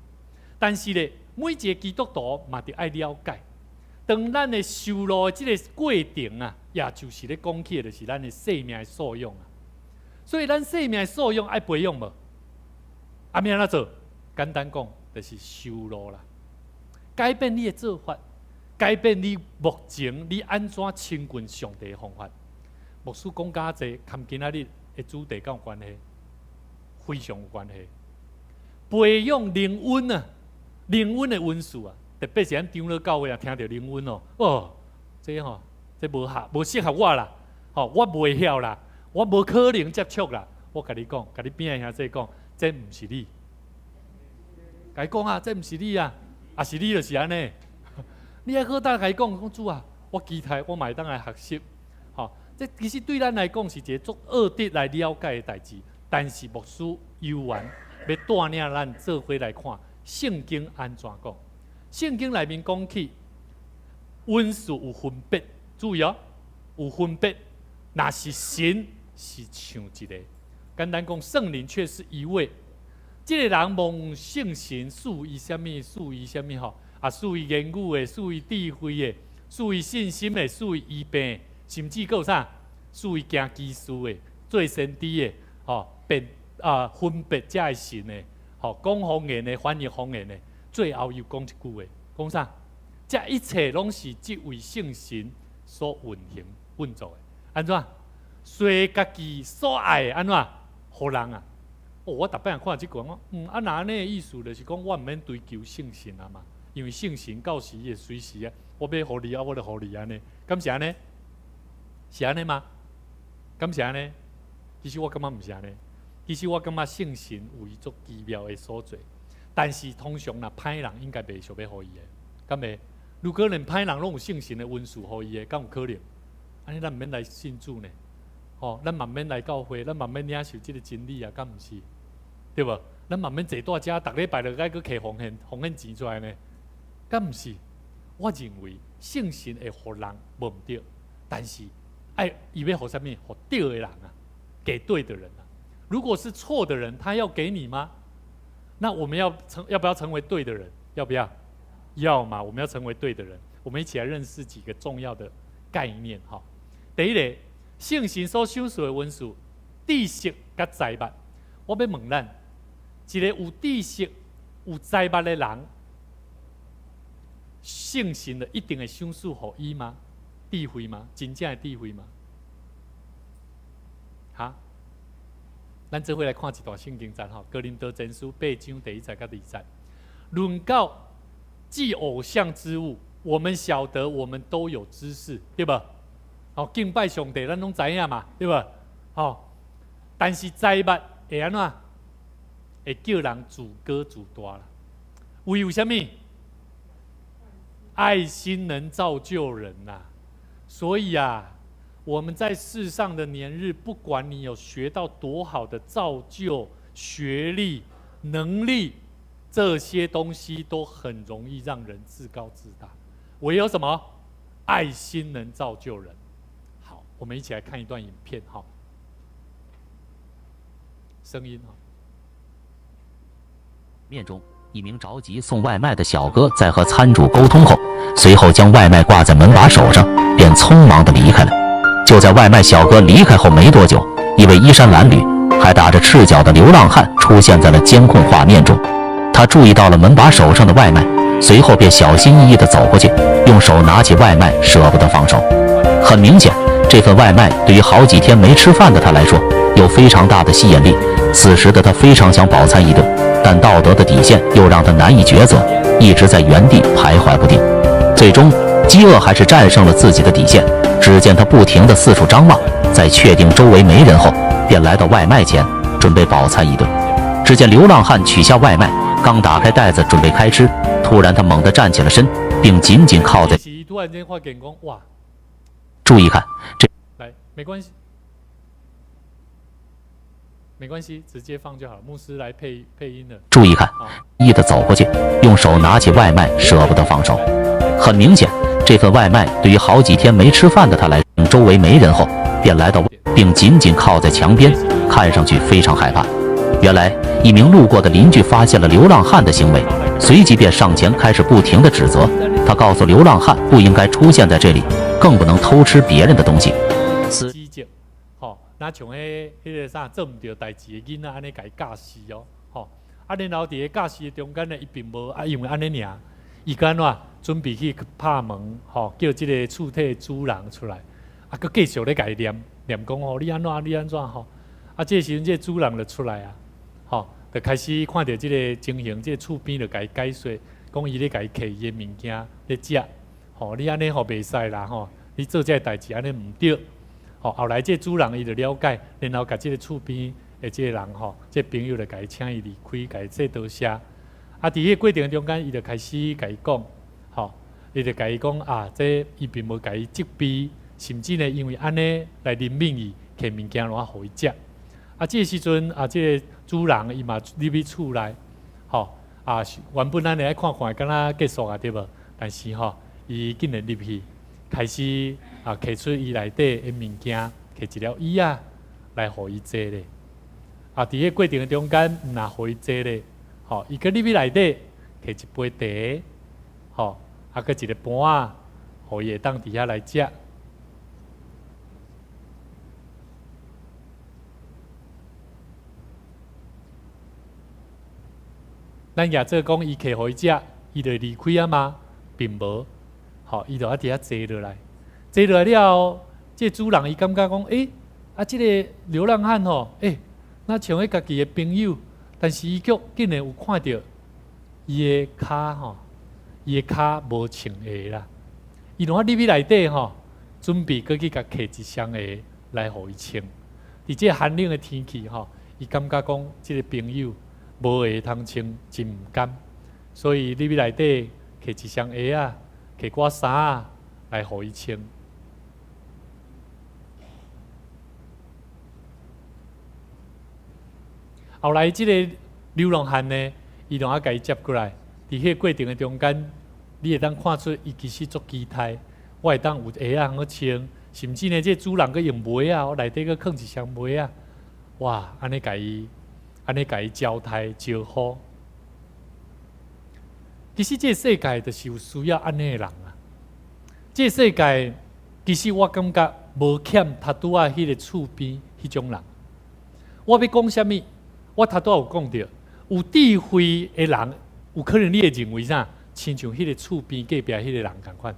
但是咧，每一个基督徒嘛，得爱了解。当咱的修路的这个过程啊，也就是咧讲起的，就是咱的生命的素养啊。所以咱生命的素养爱培养无？啊，要安怎做？简单讲，就是修路啦。改变你的做法，改变你目前你安怎亲近上帝的方法。牧师讲甲济，跟今仔日的主题敢有关系？非常有关系。培养灵恩啊，灵恩的温数啊。特别是咱长老教会啊，听到灵恩哦，这无适合我啦，我袂晓啦，我无可能接触啦。我甲你讲，甲你边的兄弟讲，这毋是你。甲伊讲啊，这毋是你啊，啊是你就是安尼。你还好当甲伊讲主啊，我期待我嘛会当来学习。这其实对咱来讲是一个足恶德来了解的代志，但是牧师有缘要带领咱做伙来看圣经安怎讲。圣经内面讲起，温数有分别，注意哦，有分别。若是神是像一个，简单讲，圣灵却是一位。这个人蒙圣神赐予什么？赐予什么？吼啊，赐予言语的，赐予智慧的，赐予信心的，赐予医病，甚至有啥？赐予行技术的，做先知的，分别这的神的，讲方言的，翻译方言的。最后又讲一句话，讲啥？这一切拢是这位圣神所运作的。安怎？随家己所爱的安怎？互人啊！我逐摆看即句讲，那安尼的意思就是讲，我毋免追求圣神啊嘛，因为圣神到时会随时啊，我要互你啊，我就互你安尼。敢是安尼？是安尼吗？敢是安尼？其实我感觉毋是安尼。其实我感觉圣神有伊足奇妙的所在。但是通常呐，歹人应该袂想要互伊的，敢袂？如果连歹人拢有圣神的温数互伊的，敢有可能？安尼咱毋免来信主呢？咱慢慢来教会，咱慢慢领受即个真理啊，敢毋是？对无？咱慢慢坐大遮，逐礼拜就该去摕奉献钱出来呢？敢毋是？我认为圣神会互人无毋对，但是伊要互啥物？互对的人啊，给对的人啊。如果是错的人，他要给你吗？那我们要不要成为对的人？要不要？要嘛！我们要成为对的人。我们一起来认识几个重要的概念哈。第一个，圣神所享受的温数，知识甲财物。我要问咱，一个有知识、有财物的人，圣神的一定会享受互伊吗？智慧吗？真正的智慧吗？哈？咱这回来看一段圣经章哈，哥林多前书8章第1节到2节，论到祭偶像之物，我们晓得我们都有知识，对吧？敬拜上帝，咱拢知影嘛，对吧？但是财物会安怎？会叫人自高自大啦。为有啥物？爱心能造就人呐，所以啊。我们在世上的年日，不管你有学到多好的造就、学历、能力，这些东西都很容易让人自高自大。唯有什么？爱心能造就人。我们一起来看一段影片哈，声音哈。面中，一名着急送外卖的小哥在和餐主沟通后，随后将外卖挂在门把手上，便匆忙地离开了。就在外卖小哥离开后没多久，一位衣衫褴褛、还打着赤脚的流浪汉出现在了监控画面中。他注意到了门把手上的外卖，随后便小心翼翼地走过去，用手拿起外卖，舍不得放手。很明显，这份外卖对于好几天没吃饭的他来说有非常大的吸引力。此时的他非常想饱餐一顿，但道德的底线又让他难以抉择，一直在原地徘徊不定。最终，饥饿还是战胜了自己的底线。只见他不停地四处张望，在确定周围没人后，便来到外卖前，准备饱餐一顿。只见流浪汉取下外卖，刚打开袋子准备开吃，突然他猛地站起了身，并紧紧靠在。突然间发现讲哇，注意看，这来没关系，没关系，直接放就好了。牧师来配音了。注意看，一地走过去，用手拿起外卖，舍不得放手。很明显，这份外卖对于好几天没吃饭的他来说，周围没人后，便来到并紧紧靠在墙边，看上去非常害怕。原来，一名路过的邻居发现了流浪汉的行为，随即便上前开始不停地指责。他告诉流浪汉不应该出现在这里，更不能偷吃别人的东西。机警，吼，那像迄个啥做唔对代志的囡仔，安尼甲伊教死哦，吼，啊，然后伫个教死的中间呢，伊并无因为安尼尔，伊干怎准备去拍门，吼，叫即个厝体主人出来，啊，佮继续咧甲伊念讲吼，你安怎吼，啊，这时阵这主人就出来啊，吼，就开始看到即个情形，即个厝边就甲伊解说，讲伊咧甲伊摕伊的物件咧食，吼，你安尼吼袂使啦，吼，你做这代志安尼唔对。吼，后来这主人伊就了解，然后甲这个厝边的这个人吼，这朋友就甲伊请伊离开，甲伊说多谢。啊，伫迄个过程中间，伊就开始甲伊讲，吼，伊就甲伊讲啊，这伊并无甲伊责备，甚至呢，因为安尼来怜悯伊，摕物件来互伊食。啊，这个时阵啊，这个主人伊嘛入去厝内，吼啊，原本咱来看看，敢若结束啊，对无？但是吼，伊竟然入去。开始啊，摕出伊内底的物件，摕一条椅啊，来互伊坐咧。啊，伫个过程中间，毋若互伊坐咧，吼，伊搁入去内底摕一杯茶，吼，啊，搁一个盘啊，互伊会当伫遐来食。咱也做讲，伊摕互伊食，伊就离开啊吗？并无。吼，伊就伫遐坐落来，坐落来了后，这主人伊感觉讲，啊，这个流浪汉吼，那像迄家己的朋友，但是伊竟然有看到伊的骹吼，伊的骹无穿鞋啦，伊拢入去内底吼，准备搁去甲摕一双鞋来互伊穿。伫这寒冷的天气吼，伊感觉讲，这个朋友无鞋通穿，真毋甘，所以入去内底摕一双鞋啊。摕寡衫啊来互伊穿。后来，即个流浪汉呢，伊就甲伊接过来。伫迄个过程的中间，你会当看出伊其实足期待，我会当有鞋啊通好穿，甚至呢，这主人佮用袜啊，我内底佮放一双袜啊，哇，安尼甲伊招待招呼。其实这个世界就是有需要安尼的人啊！这个世界其实我感觉无欠他拄啊迄个厝边迄种人。我要讲啥物？我头拄有讲到，有智慧的人，有可能你会认为啥？亲像迄个厝边隔壁迄个人共款，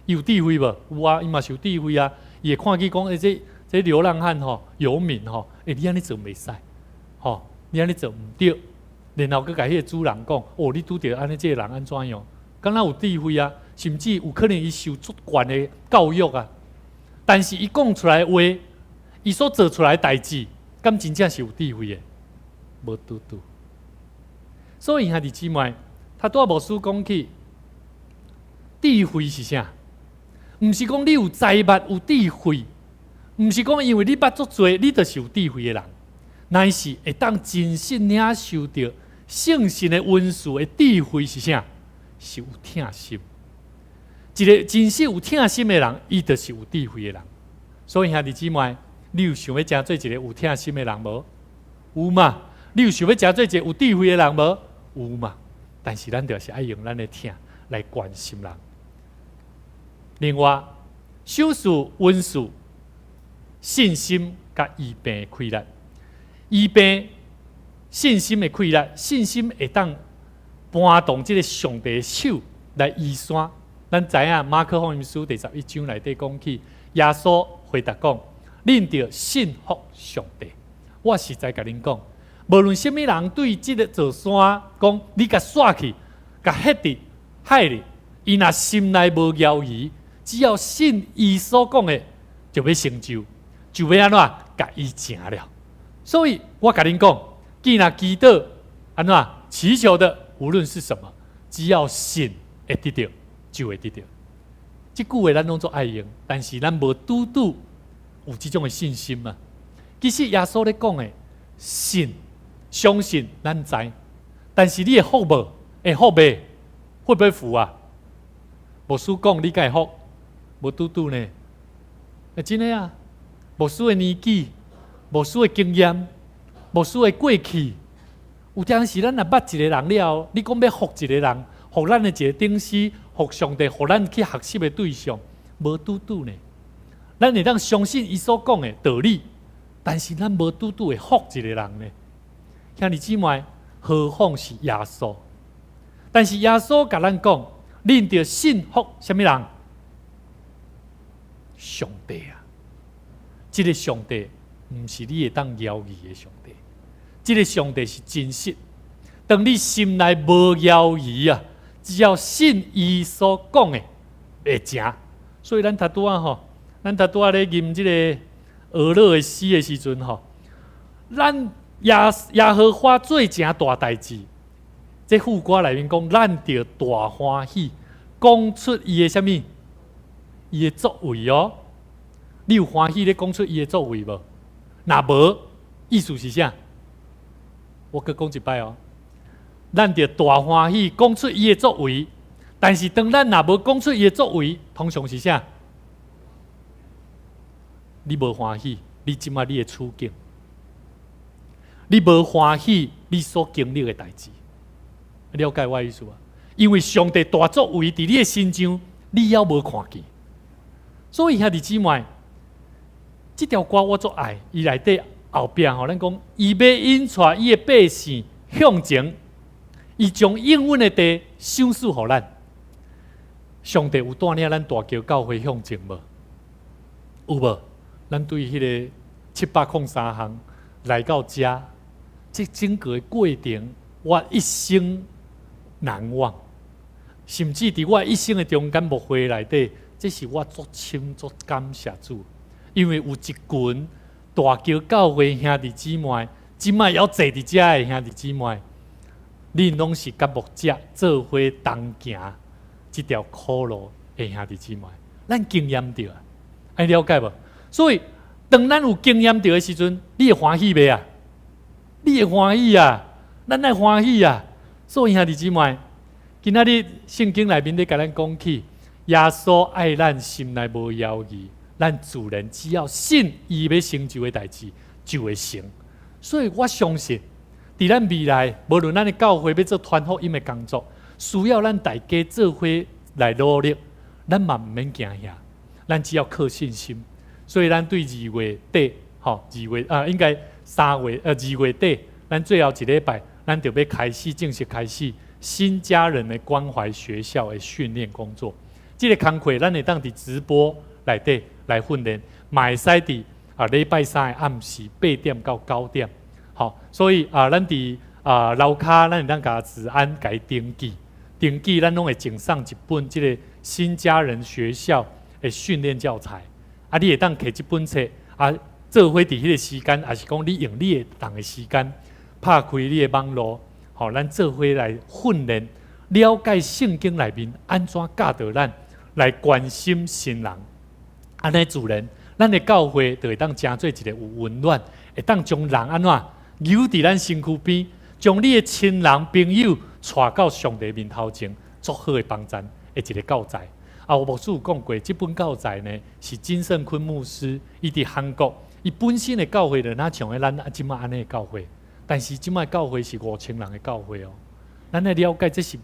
有智慧无？有啊，伊嘛是有智慧啊。伊会看去讲，这流浪汉吼、游民吼，你安尼做袂使，吼，你安尼做毋对。然后佮甲迄个主人讲，你拄着安尼这个人安怎样？敢若有智慧啊，甚至有可能伊受足悬的教育啊。但是伊讲出来的话，伊所做出来的代志，敢真正是有智慧的？无拄拄。所以兄弟姊妹，他拄无师讲起，智慧是啥？毋是讲你有财物有智慧，毋是讲因为你捌足多，你就是有智慧的人，乃是会当真实领受到。圣神的温顺的智慧是啥？是有疼心。一个真实有疼心的人，伊就是有智慧的人。所以兄弟姊妹，你有想要成做一个有疼心的人无？有嘛？你有想要成做一个有智慧的人无？有嘛？但是咱就是爱用咱的疼来关心人。另外，手术、温术、信心甲医病的开力，医病信心的开力，信心会当搬动这个上帝的手来移山。咱知影马可福音书第11章内底讲起，耶稣回答讲：恁着信服上帝。我实在甲恁讲，无论什么人对这个座山讲，你甲刷去，甲ฮ็伫害你，伊若心内无犹疑，只要信伊所讲的，就要成就，就要安怎甲伊成了。所以我甲恁讲，既然祈祷安怎祈求的，无论是什么，只要信会得到，就会得到。这句话咱拢做爱用，但是咱无拄有这种的信心嘛。其实耶稣咧讲的信、相信，咱知，但是你会服无？会服袂？会不会服啊？牧师讲你该服，无拄呢？真的啊！牧师的年纪，牧师的经验，牧师的过去，有当时咱若捌一个人了，你讲要服一个人，服咱的一个顶司，服上帝，服咱去学习的对象，无拄呢？咱会当相信伊所讲的道理，但是咱无拄会服一个人呢？兄弟姊妹，何况是耶稣？但是耶稣甲咱讲，恁着信服什么人？上帝啊！这个上帝不是你会当犹豫的上帝，这个上帝是真实。当你心内无犹豫啊，只要信伊所讲的，会成。所以咱头拄啊咱头拄啊咧吟这个俄勒的诗的时阵咱耶和华做成大代志。这副歌内面讲，咱着大欢喜，讲出伊的什么？伊的作为哦。你有欢喜咧讲出伊的作为无？若无，意思是啥？我佮讲一摆哦。咱着大欢喜，讲出伊的作为，但是当咱若无讲出伊的作为，通常是啥？你无欢喜，你即马你的处境，你无欢喜，你所经历的代志。了解我的意思啊？因为上帝大作为伫你的心上，你还无看见。所以兄弟姊妹，这条歌我最爱，伊内底后边咱讲，伊要引带伊的百姓向前，伊将应允的地赏赐予咱。上帝有带领咱大桥教会向前无？有无？咱对迄个703项来到遮，这整个的过程，我一生难忘。甚至伫我一生的中间牧会内底，这是我足感谢主，因为有一群大桥教会兄弟姊妹，即摆要坐伫遮的兄弟姊妹，恁拢是甲牧者做伙同行这条苦路的兄弟姊妹，咱经验着啊，爱了解无？所以当咱有经验着的时阵，你会欢喜袂啊？你会欢喜啊？咱爱欢喜啊！所以兄弟姊妹，今仔日圣经内面咧甲咱讲起，耶稣爱咱心内无犹豫，咱自然只要信伊要成就的代志，就会成。所以我相信，伫咱未来，无论咱的教会要做传福音的工作，需要咱大家做伙来努力，咱嘛毋免惊遐，咱只要靠信心。所以咱对2月底，应该2月底，咱最后一礼拜，咱就要正式开始新家人的关怀学校的训练工作。这个工课，咱会当伫直播内底来训练，嘛会使伫礼拜3的暗时8点到9点。所以咱伫楼骹，咱会当甲治安甲伊登记，咱拢会赠送一本这个新家人学校的训练教材。你会当摕这本册做伙伫迄个时间，也是讲你用你的同的时间，拍开你的网络，咱做伙来训练，了解圣经内面安怎教导咱来关心新人。安尼自然，咱的教会就会当成做一个有温暖，会当将人安怎留伫咱身躯边，将你的亲人朋友带到上帝面头前，做好的帮助的一个教材。我牧师有讲过，这本教材呢是金圣坤牧师，伊伫韩国，伊本身的教会就哪像咱即马安尼的教会，但是即马教会是5000人的教会哦。咱来了解，这是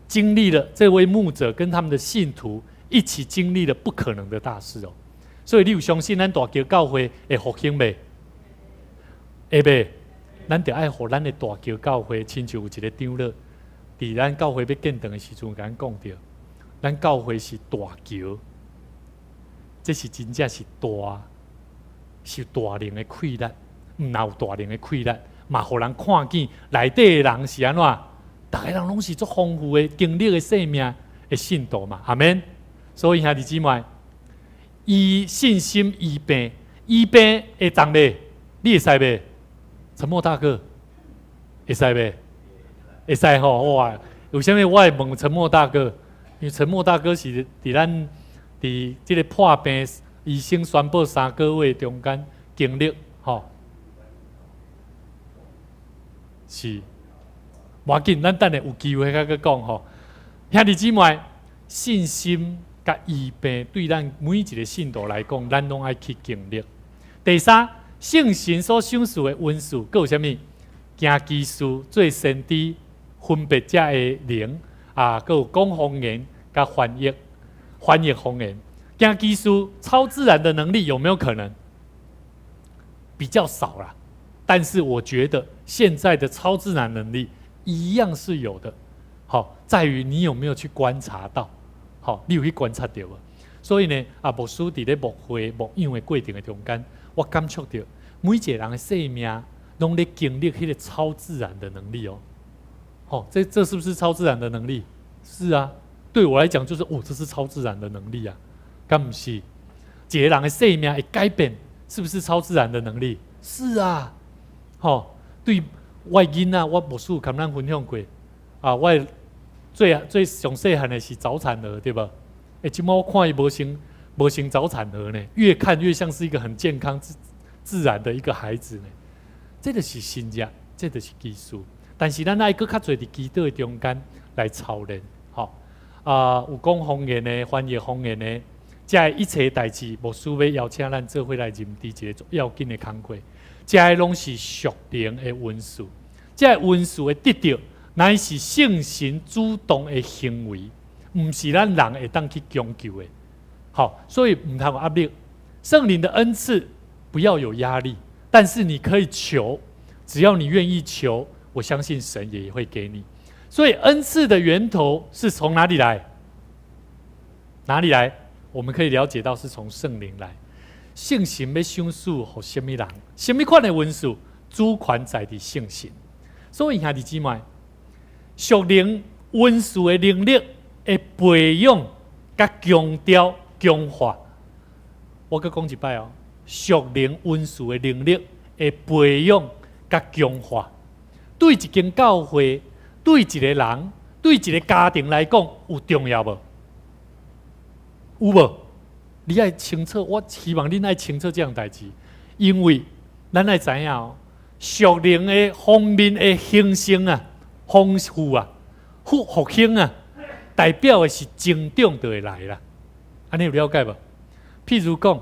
经历了这位牧者跟他们的信徒一起经历了不可能的大事哦。所以你有相信咱大桥教会会复兴未？会未？咱就爱互咱的大桥教会，亲像有一个长老，伫咱教会要建堂的时阵，甲咱讲着，咱教会是大桥，这是真正是大能的溃烂，毋哪有大能的溃烂，嘛互人看见内底的人是安怎，大家人拢是足丰富的经历的生命的信徒嘛，阿免。所以兄弟姊妹，以信心医病，医病会当未？你会使未？陈默大哥，会使未？会使吼！哇，有啥物我会问陈默大哥，因为陈默大哥是伫咱伫即个破病医生宣布3个月中间经历吼，是。无要紧，咱等下有机会再去讲吼。兄弟姊妹，信心甲医病对咱每一个信徒来讲，咱拢爱去经历。第三，圣神所赏赐的恩赐，佫有啥物？行技术、做先知、分别者的灵佫有讲方言、甲翻译方言。行技术、超自然的能力有没有可能？比较少啦，但是我觉得现在的超自然能力一样是有的。好，在于你有没有去观察到，好，你有去观察到无？所以呢，牧师伫咧牧会、牧养的过程的中间，我感触到每一个人的生命拢咧经历迄个超自然的能力哦。好，这是不是超自然的能力？是啊，对我来讲就是这是超自然的能力啊。敢不是？一个人的生命会改变，是不是超自然的能力？是啊。好，对我的囡仔，我牧师有跟咱分享过我最上细汉的是早产儿，对吧？即摆我看伊无成早产儿呢，越看越像是一个很健康、自然的一个孩子呢。这就是新约，这就是技术。但是咱爱搁较侪伫基督的中间来操练，有讲方言的、翻译方言的，这一切代志，牧师要邀请咱做伙来认知一个要紧的工课。这拢是属灵的恩赐，这恩赐的得到，乃是圣神主动的行为，唔是咱人会当去强求的。好，所以唔通有压力。圣灵的恩赐不要有压力，但是你可以求，只要你愿意求，我相信神也会给你。所以恩赐的源头是从哪里来？哪里来？我们可以了解到是从圣灵来。圣神要赏赐给什么人？什么款的恩赐？主权在伫圣神。所以兄弟姊妹，属灵恩赐的能力会培养、甲强调、强化。我再讲一摆哦，属灵恩赐的能力会培养、甲强化。对一间教会、对一个人、对一个家庭来讲，有重要无？有无？你爱清楚，我希望恁爱清楚这样代志，因为咱爱知影哦，属灵的方面的兴盛啊、丰富啊、复兴啊，代表的是增长就会来啦。安尼有了解无？譬如讲，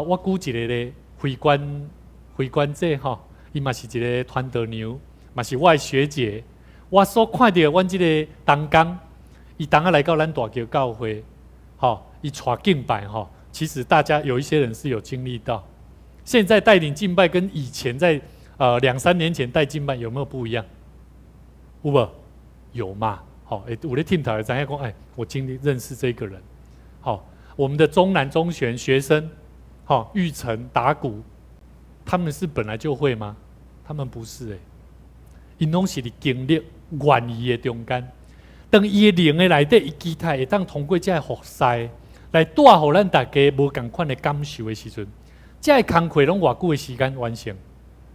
我举一个咧，会馆姐吼，伊嘛是一个传道娘，嘛是我的学姐。我所看到阮即个同工，伊当下来到咱大桥教会，伊带敬拜其实大家有一些人是有经历到。现在带领敬拜跟以前在2-3年前带敬拜有没有不一样？有无？有嘛？有咧听头知影讲，我认识这个人。我们的中南中学学生，玉成打鼓，他们是本来就会吗？他们不是因拢是伫经历愿意的中间，当伊的灵的内底，伊期待会当通过这个服侍来带予咱大家无共款的感受的时阵，这个工课拢偌久的时间完成，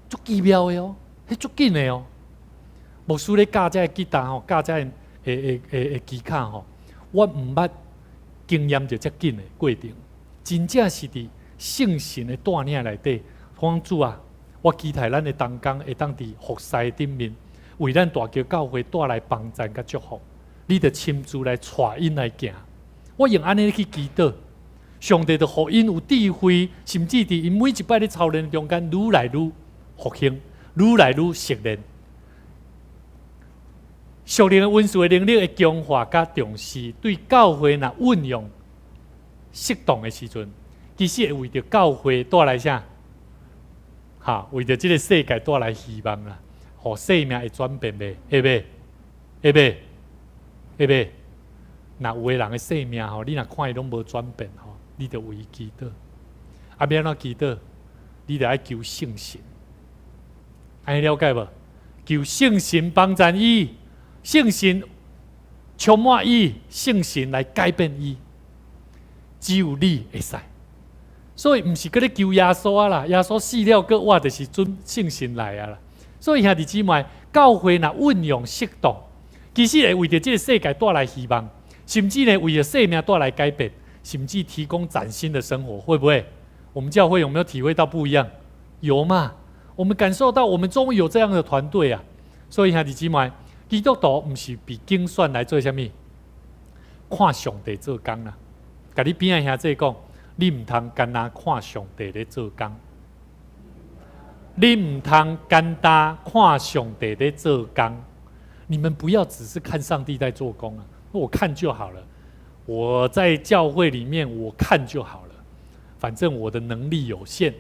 足奇妙的哦，迄足紧的哦。牧师咧教这个吉他教这个吉他我毋捌经验就遮紧的过程，真正是伫圣神的带领内底，讲主啊，我期待咱的同工会当伫服侍的顶面，为咱大桥教会带来帮助甲祝福。你着亲自来带因来行，我用安尼去祈祷，上帝就互因有智慧，甚至伫因每一摆咧操练中间，愈来愈复兴，愈来愈熟练。属灵的温素的能力的强化甲重视，对教会若运用适当的时阵，其实会为着教会带来啥？为着这个世界带来希望啦，互生命会转变袂？会袂？会袂？会袂？若有的人的生命你若看伊拢无转变你就为伊祈祷。要安怎祈祷？你就爱求圣神。安尼了解无？求圣神帮助伊，圣神充满伊，圣神来改变伊。只有你会使。所以毋是搁咧求耶稣啦，耶稣死了，搁我就是准圣神来啦。所以兄弟姊妹，教会若运用适当，其实会为着这个世界带来希望，甚至呢为着生命带来改变，甚至提供崭新的生活，会不会？我们教会有没有体会到不一样？有嘛？我们感受到我们终于有这样的团队啊！所以兄弟姊妹，基督徒毋是被竞选来做什么？看上帝做工啦！甲你边仔兄弟讲。你唔通干那看上帝咧做工，你唔通干那看上帝咧做工。你们不要只是看上帝在做工啊，我看就好了。我在教会里面我看就好了，反正我的能力有限，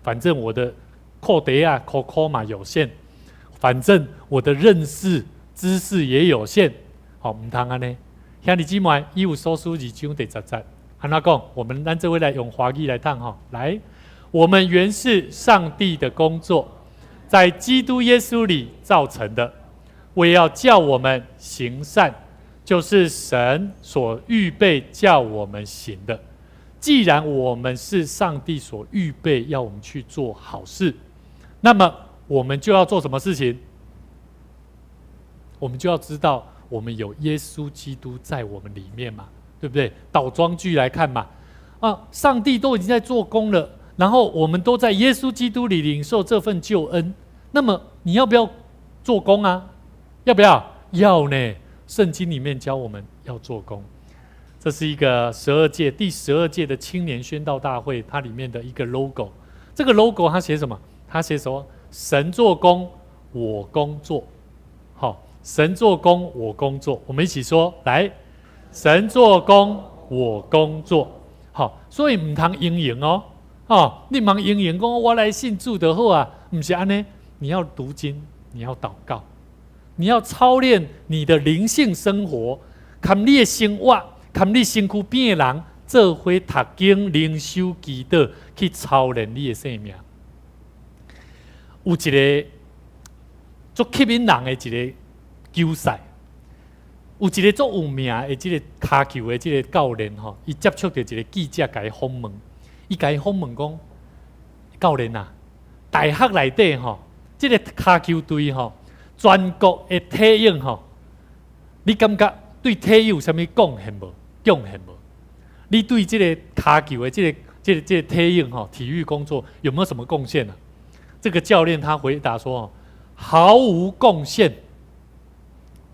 反正我的扣得啊扣嘛有限，反正我的认识知识也有限。唔通安尼。兄弟姊妹，以弗所书2章第10节。安怎讲？我们咱这位来用华语来谈来，我们原是上帝的工作，在基督耶稣里造成的，为要叫我们行善，就是神所预备叫我们行的。既然我们是上帝所预备要我们去做好事，那么我们就要做什么事情？我们就要知道，我们有耶稣基督在我们里面嘛。对不对？倒装句来看嘛，上帝都已经在做工了，然后我们都在耶稣基督里领受这份救恩。那么你要不要做工啊？要不要？要呢。圣经里面教我们要做工。这是一个第12届的青年宣道大会，它里面的一个 logo。这个 logo 它写什么？它写说：神做工，我工作。好，神做工，我工作。我们一起说，来。神做工，我工作。好，所以唔通应用你忙应用讲我来信主就好啊，不是安尼。你要读经，你要祷告，你要操练你的灵性生活，看你的生活，看你身躯边的人，做伙读经、灵修、祈祷，去操练你的生命。有一个足吸引人的一个球赛。有一个足有名的这个骹球的这个教练伊接触到一个记者，甲伊访问，伊甲伊访问讲：教练啊，大学内底这个骹球队全国的体育你感觉对体育有啥物贡献无？贡献无？你对这个骹球的这个体育体育工作有没有什么贡献呢？这个教练他回答说：毫无贡献。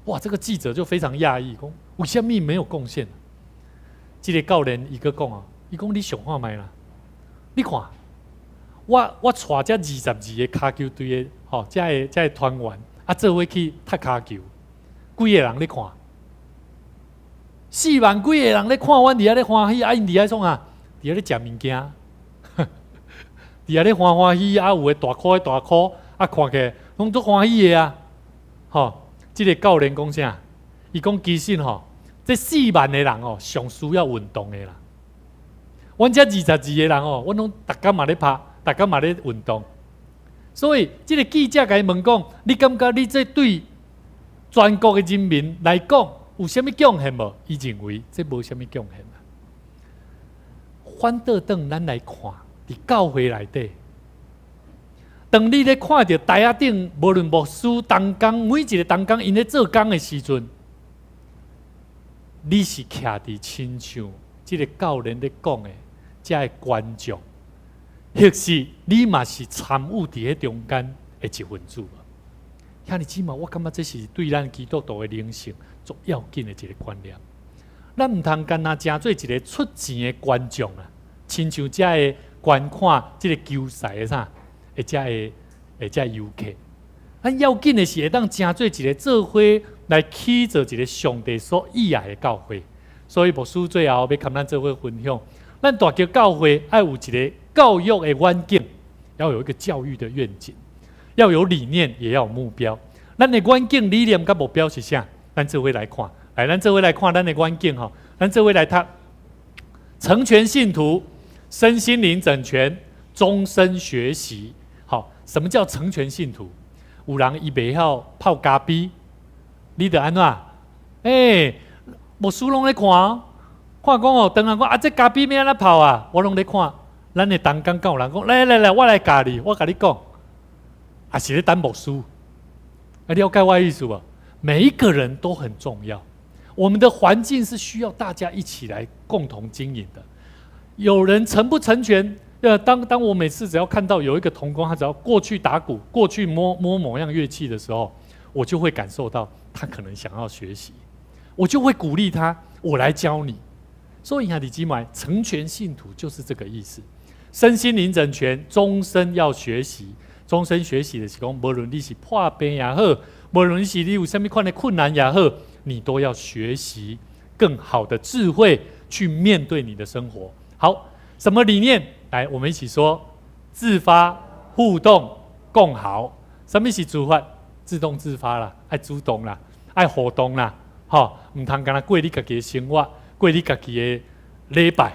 哇！这个记者就非常讶异，讲为什么没有贡献？这个教练伊个讲伊讲你想看卖啦？你看，我带这22个骹球队的这个团员做伙去踢骹球，几个人咧看？4万几个人咧看，阮伫遐咧欢喜，因伫遐创伫遐咧食物件，伫遐咧欢喜，有诶大块大块，看起来拢足欢喜的这个教练讲啥？伊讲其实这4万个人上需要运动的啦。阮这22个人阮拢逐天嘛咧拍，逐天嘛咧运动。所以这个记者甲伊问讲：你感觉你这对全国的人民来讲有啥物贡献无？伊认为这无啥物贡献啦。反倒当咱来看，伫教会内底。当你咧看到台下顶，无论牧师同工，每一个同工因咧做工的时阵，你是徛伫亲像这个教练咧讲的，这个观众，或是你嘛是参与伫迄中间的一份子无？兄弟姊妹，我感觉这是对咱基督徒的灵性最要紧的一个观念。咱唔通干那诚做一个出钱的观众啊，亲像遮个观看即个球赛的啥，遮游客。咱要紧的是会当诚做一个做伙来起做一个上帝所喜爱的教会。所以牧师最后要跟咱做伙分享，咱大叫教会要有一个教育的远景，要有一个教育的愿景，要有理念，也要有目标。咱的远景、理念甲目标是啥？咱做伙来看，来，咱做伙来看咱的远景吼，咱做伙来读成全信徒，身心灵整全，终身学习。好，什么叫成全信徒？有人伊袂晓泡咖啡，你得安怎？牧师拢咧看讲哦，当然讲啊，这咖啡要安怎泡啊？我拢咧看，咱的同工有人讲，来，我来教你，我甲你讲，啊是咧等牧师，了解我的意思无？每一个人都很重要，我们的环境是需要大家一起来共同经营的。有人成不成全？当我每次只要看到有一个同工，他只要过去打鼓，过去摸某样乐器的时候，我就会感受到他可能想要学习，我就会鼓励他，我来教你。所以兄弟姊妹，成全信徒就是这个意思。身心灵整全，终身要学习。终身学习的是讲，无论你是破病也好，无论你是你有什么款的困难也好，你都要学习更好的智慧去面对你的生活。好，什么理念？来，我们一起说：自发、互动、共好。什么是自发？自动自发啦，爱主动啦，爱活动啦，唔通干那过你家己的生活，过你家己的礼拜，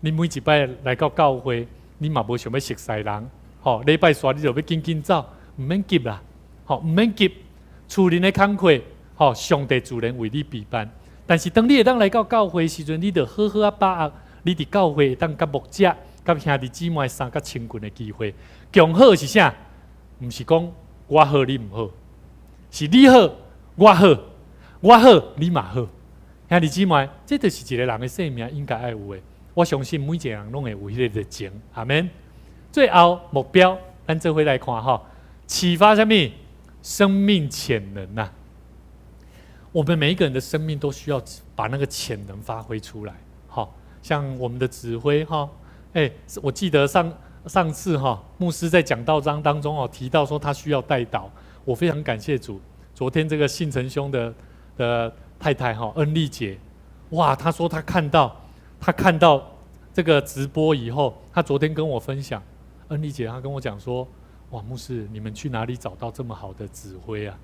你每一摆来到教会，你嘛无想要熟悉人，礼拜刷你就要紧走，唔免急啦，唔免急，厝人的工课，上帝自然为你备办。但是当你会当来到教会的时阵，你就好好把握，你伫教会会当甲牧者、甲兄弟姊妹相甲亲近的机会。共好是啥？唔是讲我好你唔好，是你好我好，我好你嘛好。兄弟姊妹，这就是一个人的生命应该爱有的。我相信每一个人拢会有迄个热情，阿们。最后目标，咱做伙来看启发什么？生命潜能呐。我们每一个人的生命都需要把那个潜能发挥出来。像我们的指挥我记得上次牧师在讲道章当中提到说他需要带导，我非常感谢主。昨天这个信成兄的太太恩丽姐，哇，她说她看到这个直播以后，她昨天跟我分享，恩丽姐她跟我讲说，哇，牧师你们去哪里找到这么好的指挥啊？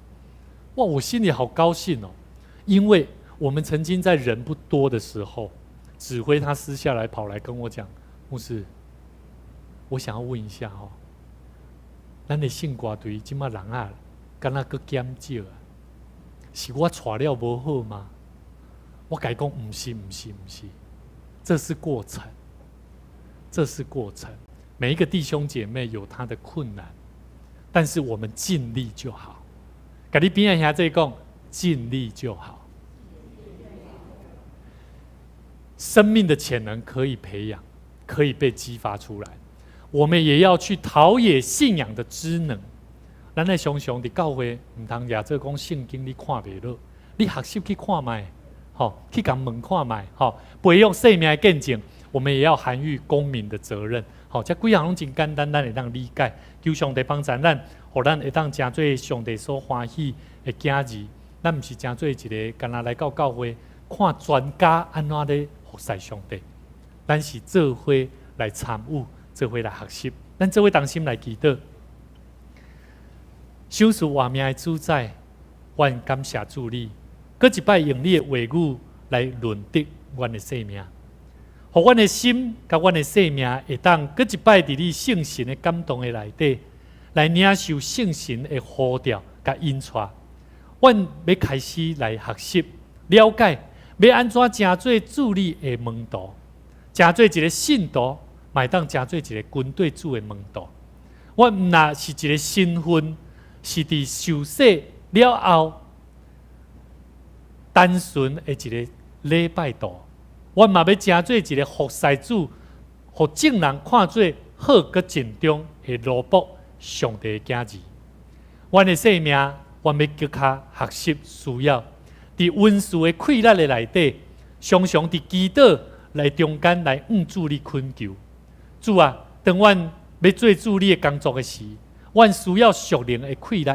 哇，我心里好高兴哦，因为我们曾经在人不多的时候，指挥他私下来跑来跟我讲，牧师，我想要问一下咱的圣歌队今麦人啊，敢若佫减少啊？是我带了无好吗？我甲伊讲，唔是，这是过程，每一个弟兄姐妹有他的困难，但是我们尽力就好。甲你边仔兄弟讲，尽力就好。生命的潜能可以培养，可以被激发出来。我们也要去陶冶信仰的知能。咱在常常伫教会，唔通亚这讲圣经你看袂落，你学习去看卖，去甲问看卖，培养生命的见证。我们也要涵育公民的责任。这几样拢真简单，咱会当理解。求上帝帮助咱，互咱会当成做上帝所欢喜的囝儿。咱唔是成做一个，干那来到教会看专家安怎咧服侍上帝。咱是做伙来参与，做伙来学习。咱做伙同心来祈祷。守住活命的主宰，愿感谢主你，搁一摆用你的话语来论得阮的生命，互阮的心甲阮的生命会当搁一摆伫你圣神的感动的内底，来领受圣神的呼召甲引带。阮要开始来学习了解，要安怎成做主你的门徒，成做一个信徒，嘛会当成做一个军队主的门徒。阮毋那是一个身份。是伫受洗了后，单纯的一个礼拜道，我嘛要成做一个服侍主，互众人看做好佮尽忠的罗卜上帝的囝儿。阮的生命，阮要更加学习需要，伫温顺的溃烂的内底，常常伫祈祷来中间来主你恳求。主啊，当阮要做主你的工作的时，阮需要属灵的气力，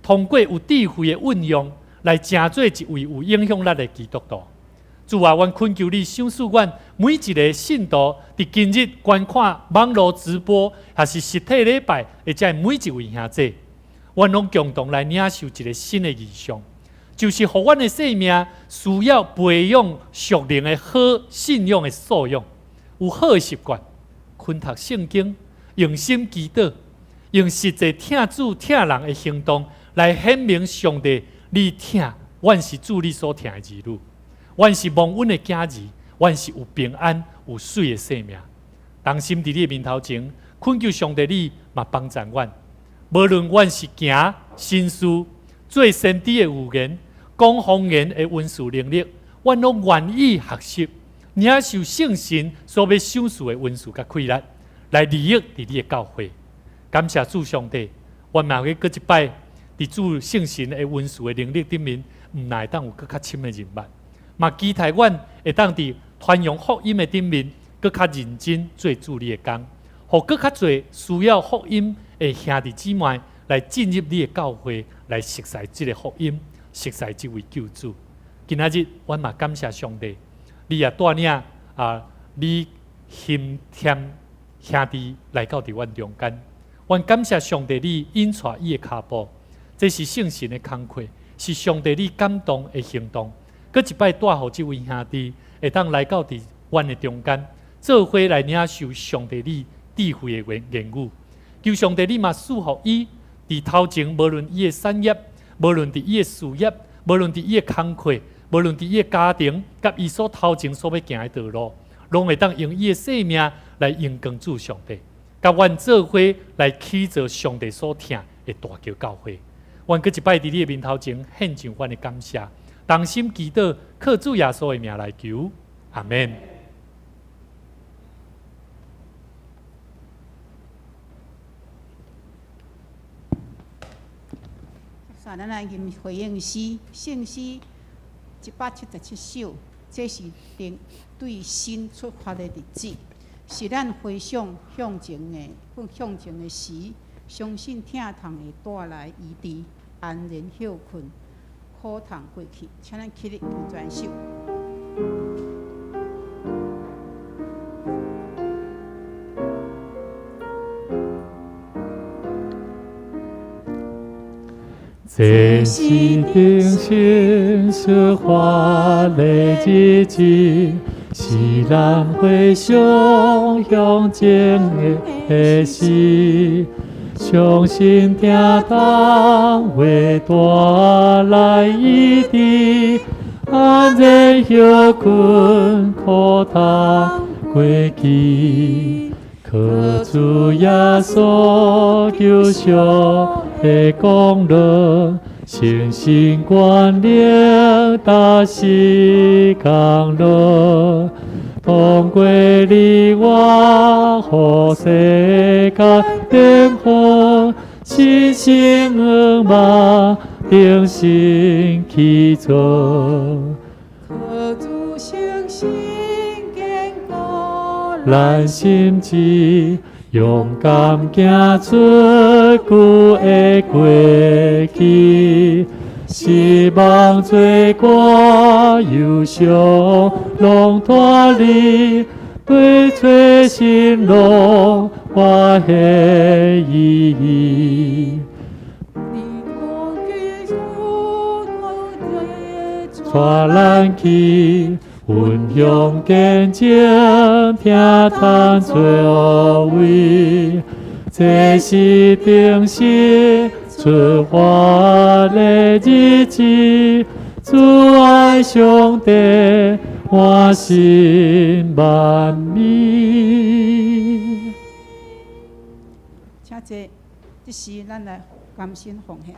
通过有智慧的运用来成做一位有影响力的基督徒。主啊，阮恳求你赏赐阮每一个信徒，伫今日观看网络直播，还是实体礼拜，或者每一位兄弟，阮拢共同来领受一个新的意象，就是互阮的生命需要培养属灵的好信仰的素养，有好的习惯，熏读圣经，用心祈祷，用实际听主听人的行动来显明上帝，你听，阮是主你所听的儿女。阮是蒙恩的囝儿，阮是有平安、有水的生命。当心伫你的面头前，恳求上帝你嘛帮助阮。无论阮是行心事、做先知的预言、讲方言的文字能力，阮拢愿意学习，领受圣神所要赏赐的文字甲气力，来利益伫你的教会。感谢主上帝，阮嘛会搁一摆伫主圣神的文字的能力顶面，毋但会当有搁较深的认捌。嘛，期待阮会当伫传扬福音的顶面，搁较认真做主你的工，互搁较侪需要福音的兄弟姊妹来进入你的教会，来熟悉这个福音，熟悉这位救主。今仔日，阮嘛感谢上帝，你也带领你心甜兄弟来到伫阮中间。阮感谢上帝，你引带伊的脚步，这是圣神的工课，是上帝你感动的行动。搁一摆带互这位兄弟，会当来到伫阮的中间，做伙来领受上帝你智慧的言语。求上帝你嘛赐互伊伫头前，无论伊的产业，无论伫伊的事业，无论伫伊的工课，无论伫伊的家庭，甲伊所头前所要行的道路，拢会当用伊的生命来荣光主上帝，甲阮做伙来起造上帝所听的大桥教会。阮搁一摆伫你的面头前献上阮的感谢。同心祈祷，靠主耶稣的名来求，阿门。咱来回应诗，圣诗177首，这是对新出发的日子，是咱回想向前的时，相信疼痛会带来医治，安然休困。苦痛过去，请咱起立唱全首。这是定心说话的日子，是咱回想向前的事。相信听当会带来医治，安然休困，苦痛过去。靠主耶稣救赎的功劳，信心观念大是降落。通过你我，互世界变化，信心恩嘛，定心去做。靠主信心坚固，咱心志勇敢行出旧的过去。希望最过忧伤，拢带你对找心路，我的意义。带咱去，分享见证，听谈做位，这是定时。出发的日子，主爱上帝，我心万米。请坐，这时咱来甘心奉献。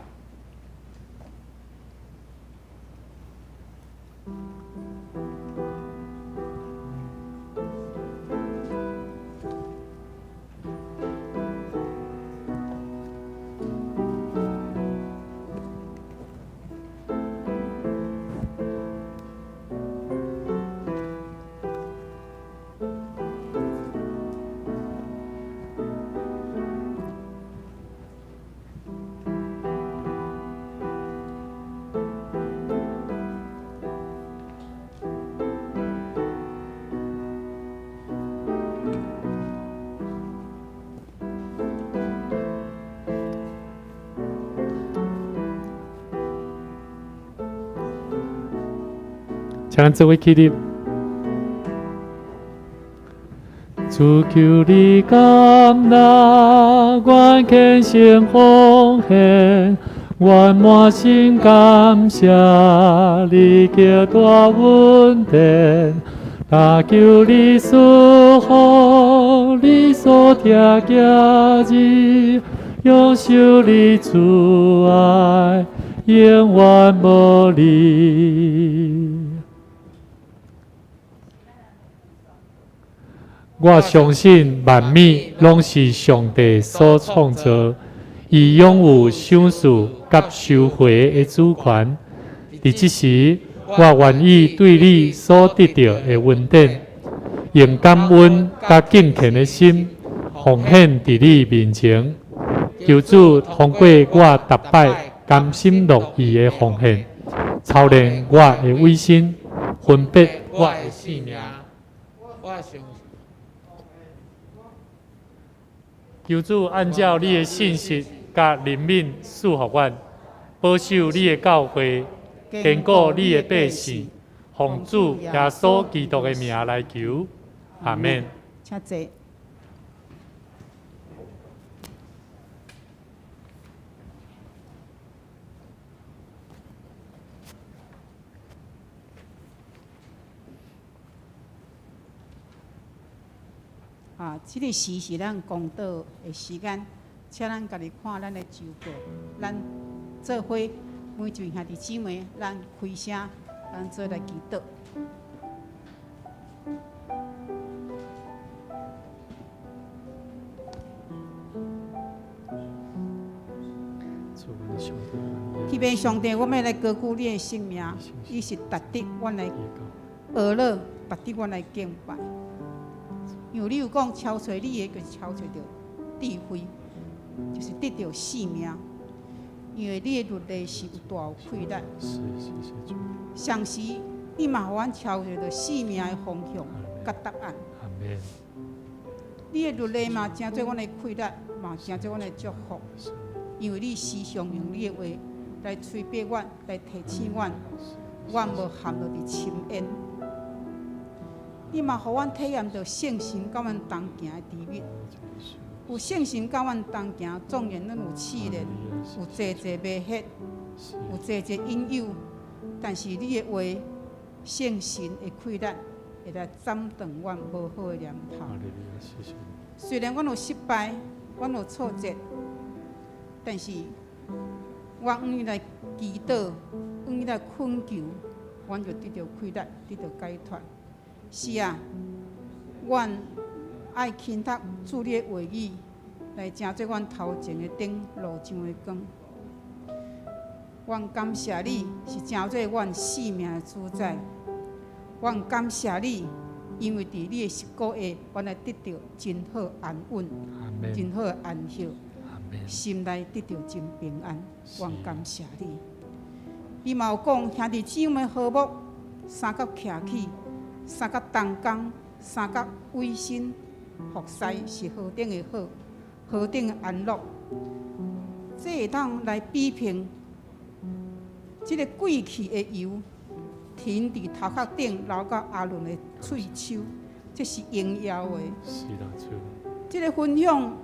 请咱做伙起立。主求你感纳，愿虔诚奉献，愿满心感谢你叫大恩典。但求你赐福，你所听家子，永受你慈爱，永远无离。我相信万物拢是上帝所创造，伊拥有赏赐甲收回的主权。伫即时，我愿意对你所得到的恩典，用感恩甲敬虔的心，奉献伫你面前。求主通过我逐摆甘心乐意的奉献，操练我的委身，分别我的性命。求主按照你的信息甲灵敏赐福我，保守你的教会，坚固你的百姓，奉主耶稣基督的名来求，阿免。请坐。这个时是咱公道的时间，请咱家己看咱的周报，咱做伙每一位兄弟姊妹，咱开声，咱做来祈祷。天父上帝，我们要来高举你的圣名，伊是值得阮来学乐，值得阮来敬拜。因为你有讲，超找你的，就是超找到智慧，就是得到性命。因为你的律例是有大有亏力。上时你嘛，互阮超找到性命的方向甲答案。你的律例嘛，真做阮的亏力，嘛真做阮的祝福。因为你时常用你的话来催逼阮，来提醒阮，阮无陷落伫深渊。你嘛，互阮体验到圣神甲阮同行的甜蜜。有圣神甲阮同行，纵然咱有试炼，有济济迷惑，有济济引诱，但是你的话，圣神会开咱，会来斩断阮无好的念头。虽然阮有失败，阮有挫折，但是我愿意来祈祷，愿意来恳求，阮就得到开力，得到解脱。是啊，阮爱倾读主你的话语，来成做阮头前的灯，路上的光。阮感谢你是成做阮性命的主宰。阮感谢你，因为伫你的十个下，阮来得到真好安稳，真好安息，心内得到真平安。阮感谢你。你嘛有讲，兄弟姊妹和睦，三角徛起。三角同工，三角委身，服侍是何等的好，何等的安乐。这会当来比拼，这个贵气的油，停伫头壳顶流到阿伦的喙手，这是荣耀的。是啦，这个分享，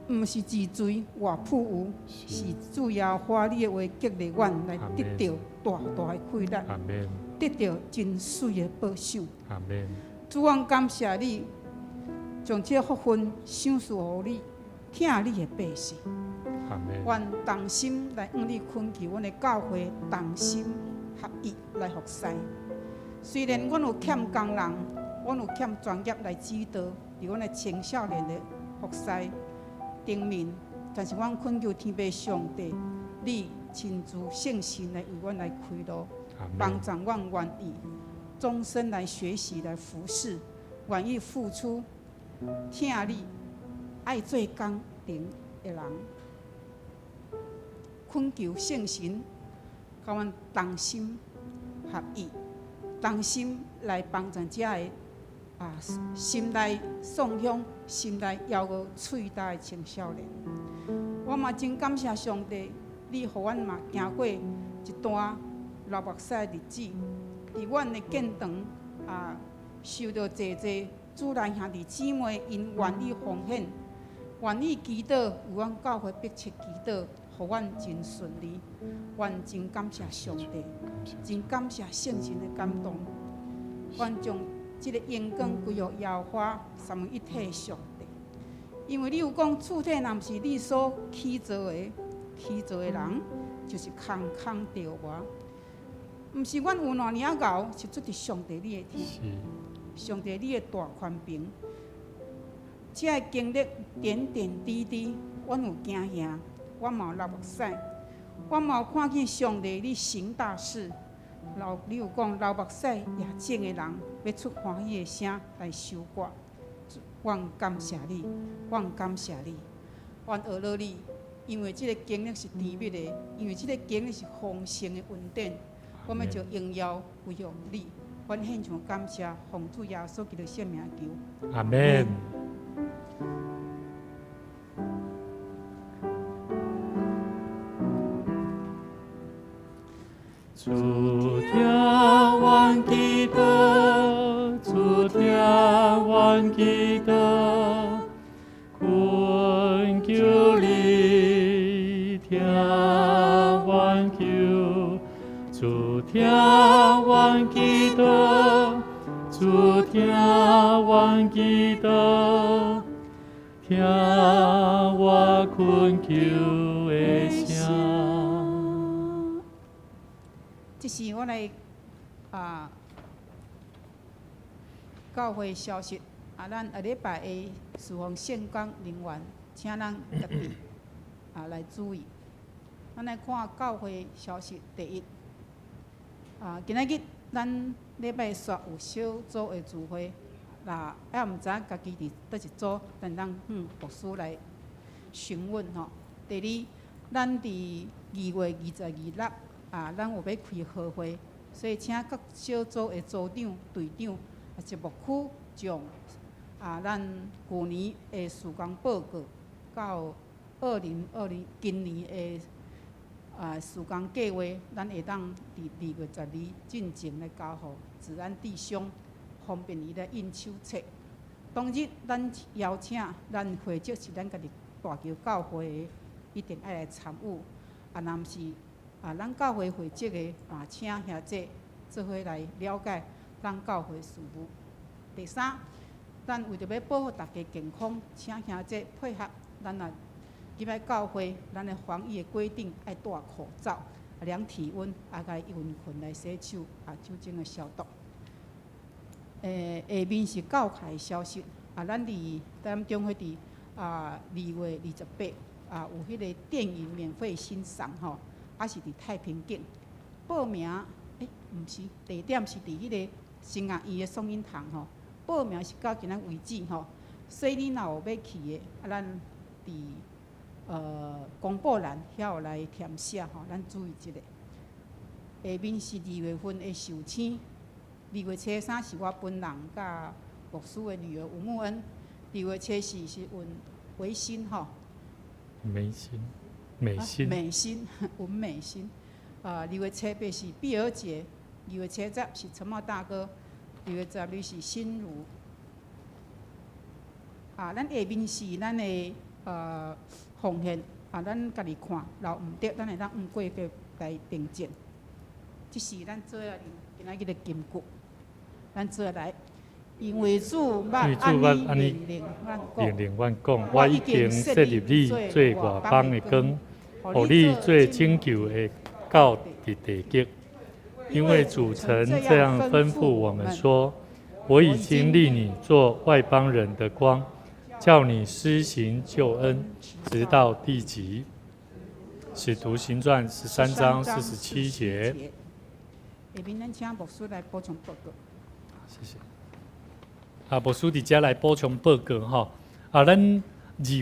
毋是自罪外铺有，是主要花你的话激励阮来得到大大的快乐。得到真水的保守。主，阮感谢你，将这福分赏赐予你，听你的百姓。阮同心来向你恳求，阮的教会同心合意来服侍。虽然阮有欠工人，阮有欠专业来指导，伫阮的青少年的服侍顶面，但是阮恳求天父上帝，你亲自圣神来为阮来开路。帮助阮愿意终身来学习、来服侍，愿意付出，听你爱做工程的人，恳求圣神，甲阮同心合意，同心来帮助这个心内丧向、心内遥无喙大的青少年。我嘛真感谢上帝，你互阮嘛行过一段流目屎的日子，伫阮的建堂受到济主内兄弟姊妹因愿意奉献，愿意祈祷，有阮教会迫切祈祷，互阮真顺利。阮真感谢上帝，真感谢圣神的感动。阮将即个荣光归予耶和华三位一体上帝，因为你有讲，厝体若毋是你所起造的，人就是空空着活。毋是阮有偌尔熬，是出伫上帝你的天，上帝你的大宽屏。这个经历点点滴滴，阮有惊吓，阮嘛有流目屎，阮嘛有看见上帝你行大事。你有讲流目屎也种的人，要出欢喜的声来收割。阮感谢你，阮感谢你，阮学了你，因为这个经历是甜蜜的，因为这个经历是丰盛的恩典。我们就荣耀归于你，阮献上感谢，奉主耶稣基督圣名求。阿门。主听阮祈祷，主听阮祈祷，恳求你听阮求。主听阮祈祷，主听阮祈祷，听我恳求的声。这是我来教会消息咱下礼拜的侍奉圣光人员，请咱家己来注意。咱来看教会消息第一。今仔日咱礼拜煞有小组的聚会，还毋知家己伫倒一组，咱牧师来询问吼。第二，咱伫2月22日咱有要开好会，所以请各小组的组长、队长节目区将咱去年的事工报告到2020今年的事工计划，咱会当伫2月12进前来交互治安弟兄，方便伊来印手册。当日咱邀请咱会籍是咱家己大桥教会的，一定爱来参与。若毋是咱教会会籍的请兄姐做伙来了解咱教会事务。第三，咱为着要保护大家健康，请兄姐配合咱入来教会，咱的防疫的规定爱戴口罩，量体温，甲温棍来洗手，酒精的消毒。下面是教会消息，咱中会伫2月28有迄个电影免费欣赏吼，是伫太平境报名。毋是，地点是伫迄个新雅医的颂音堂吼。报名是到今仔为止吼，所以你若有要去的，咱伫公布栏遐有来填写吼，咱注意一下。下面是2月份的授签，2月初3是我本人甲牧师的女儿吴木恩，2月初4是维新吼。美心，文美心。2月初8是碧儿姐，2月初10是陈茂大哥，2月12是心如。咱下面是咱的奉献，咱家己看，若毋对，咱会当过去来订正。这是咱做啊今仔日的金句，咱做来。因为主捌安尼令阮讲，我已经设立你做外邦的光，互你做拯救的到伫地极。因为主曾这样吩咐我们说：“我已经立你做外邦人的光，叫你施行救恩，直到地极。”使徒行传13章47节。下面咱请牧师来补充报告。谢谢。牧师伫遮来补充报告吼。咱2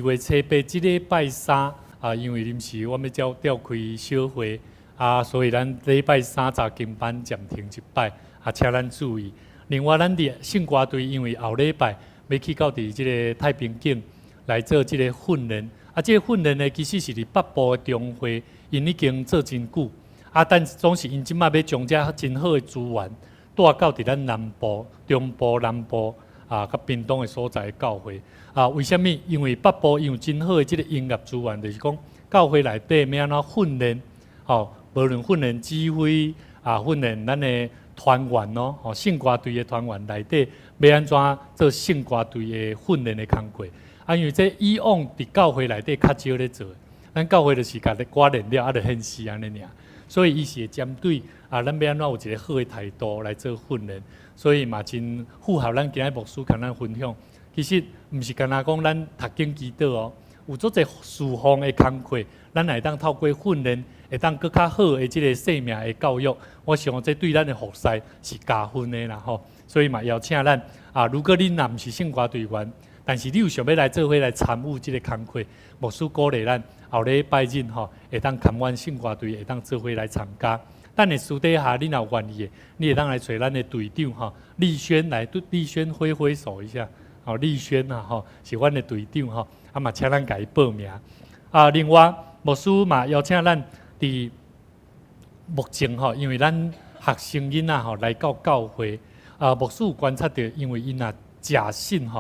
月初8即礼拜3因为临时我们要召开小会所以咱礼拜3查经班暂停一摆请咱注意。另外，咱伫圣歌队因为后礼拜要去到伫即个太平境来做即个训练，即个训练呢，其实是伫北部的中会，因已经做真久但总是因即摆要将遮真好的资源带到伫咱南部、中部、南部啊，甲屏东的所在的教会啊。为什么？因为北部有真好的即个音乐资源，就是讲教会内底要安怎训练，无论训练指挥啊，训练咱的团员咯，圣歌队的团员内底要安怎做圣歌队的训练的工作。因为这以往伫教会内底较少咧做，咱教会就是甲咧歌练了，就显示安尼尔。所以伊是会针对咱要安怎有一个好的态度来做训练。所以嘛真符合咱今日牧师跟咱分享。其实毋是干那讲咱读经祈祷哦，有足侪侍奉的工课，咱会当透过训练，会当更较好的即个生命的教育。我想这对咱的服侍是加分的啦吼。所以嘛邀请咱如果恁若毋是圣歌队员，但是你有想要来做伙来参与即个工课，牧师鼓励咱后礼拜日会当参阮圣歌队，会当做伙来参加。等下私底下，你若愿意的，你会当来找咱的队长丽轩来，丽轩挥手一下，丽轩是阮的队长嘛请咱甲伊报名。另外牧师嘛邀请咱伫目前因为咱学生囡仔来到教会，牧师有观察到，因为因若食信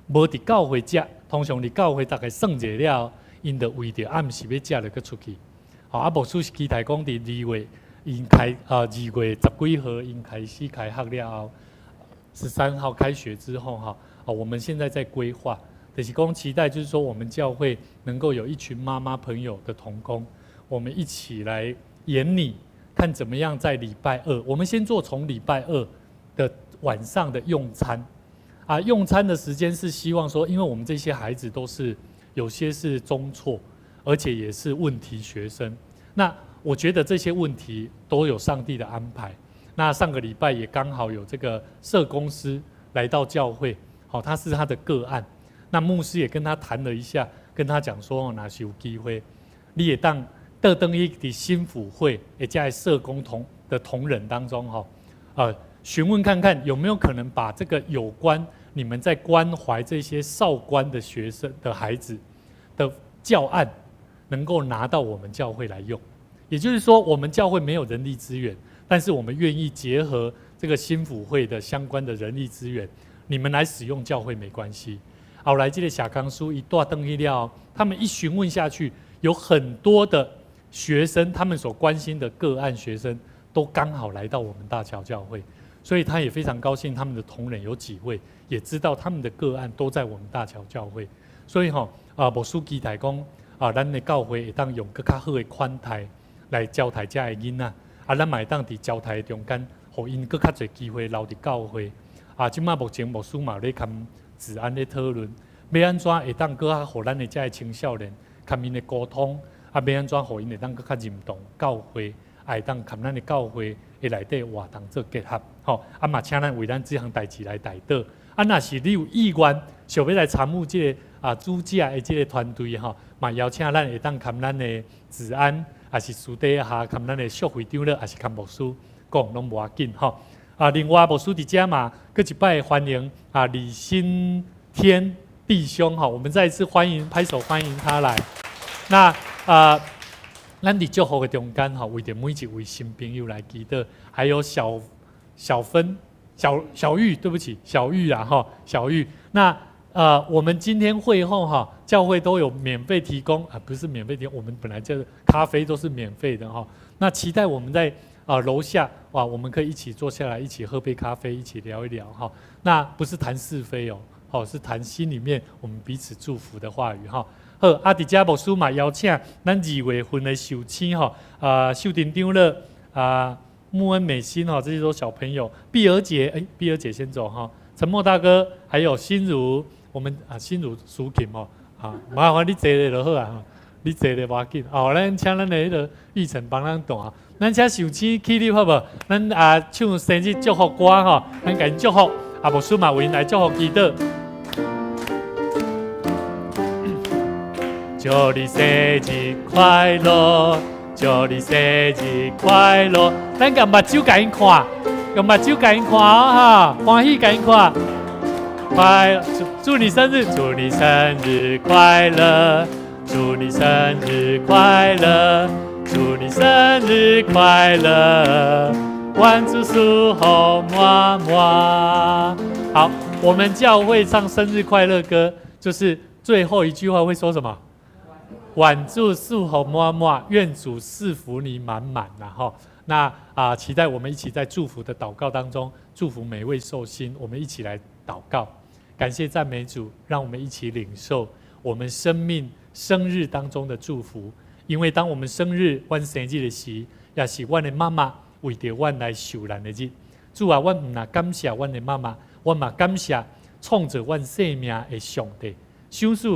无伫教会食，通常伫教会大概算者了，因就为着暗时要食就搁出去。牧师是期待讲伫2月，因开2月10几号因开始开学了后，13号开学之后我们现在在规划，就是讲期待就是说我们教会能够有一群妈妈朋友的同工，我们一起来研拟，看怎么样在礼拜2，我们先做从礼拜2的晚上的用餐。用餐的时间是希望说，因为我们这些孩子都是有些是中辍，而且也是问题学生。那我觉得这些问题都有上帝的安排。那上个礼拜也刚好有这个社工师来到教会，他是他的个案。那牧师也跟他谈了一下，跟他讲说，若是有机会，你也当倒转去伫新辅会，也在社工的同仁当中询问看看有没有可能把这个有关你们在关怀这些少关的学生的孩子的教案，能够拿到我们教会来用。也就是说，我们教会没有人力资源，但是我们愿意结合这个新辅会的相关的人力资源，你们来使用教会没关系。后来这个小康书一大登去了，他们一询问下去，有很多的学生，他们所关心的个案学生，都刚好来到我们大桥教会。所以他也非常高兴，他们的同仁有几位也知道他们的个案都在我们大桥教会。所以牧师期待讲咱的教会会当用更较好的款待来招待这的囡仔，咱嘛会当伫招待中间，互因更较侪机会留伫教会。即马目前牧师嘛咧跟治安咧讨论，要安怎会当更较互咱的这的青少年，跟因的沟通，要安怎互因会当更较认同教会，会当跟咱的教会的内底活动做结合。嘛请咱为咱这项代志来代祷。若是你有意愿想要来参与这个主教的这个团队嘛邀请咱会当跟咱的治安，也是私底下跟咱的宿会长了，也是跟牧师讲，拢无要紧另外牧师伫遮嘛，搁一摆欢迎李新天弟兄我们再一次欢迎，拍手欢迎他来。那咱伫祝福的中间为着每一位新朋友来祈祷，还有小玉，对不起，小玉小玉。那我们今天会后教会都有免费提供不是免费提供，我们本来就是咖啡都是免费的那期待我们在楼下我们可以一起坐下来，一起喝杯咖啡，一起聊一聊那不是谈是非是谈心里面我们彼此祝福的话语好，伫遮牧师嘛邀请咱2月份的寿星秀婷长乐穆恩美心这些都小朋友，碧儿姐碧儿姐先走陈默大哥，还有心如，我们心如苏琴麻烦你坐咧就好你坐咧无要紧咱请咱的迄个玉成帮咱弹，咱请寿星起立好无？咱唱生日祝福歌咱甲因祝福牧师嘛为因来祝福祈祷。祝你生日快乐，祝你生日快乐！咱用目睭甲因看，用目睭甲因看欢喜甲因看。祝你生日，祝你生日快乐，祝你生日快乐，祝你生日快乐，万主祝福满满。好，我们教会唱生日快乐歌，就是最后一句话会说什么？晚祝祝福满满，愿主赐福你满满。然后，那期待我们一起在祝福的祷告当中，祝福每位受心。我们一起来祷告，感谢赞美主，让我们一起领受我们生日当中的祝福。因为当我们生日，我生日的时，也是我的妈妈为着我来受难的日。主啊，我唔那感谢我的妈妈，我嘛感谢创造我生命的上帝。想使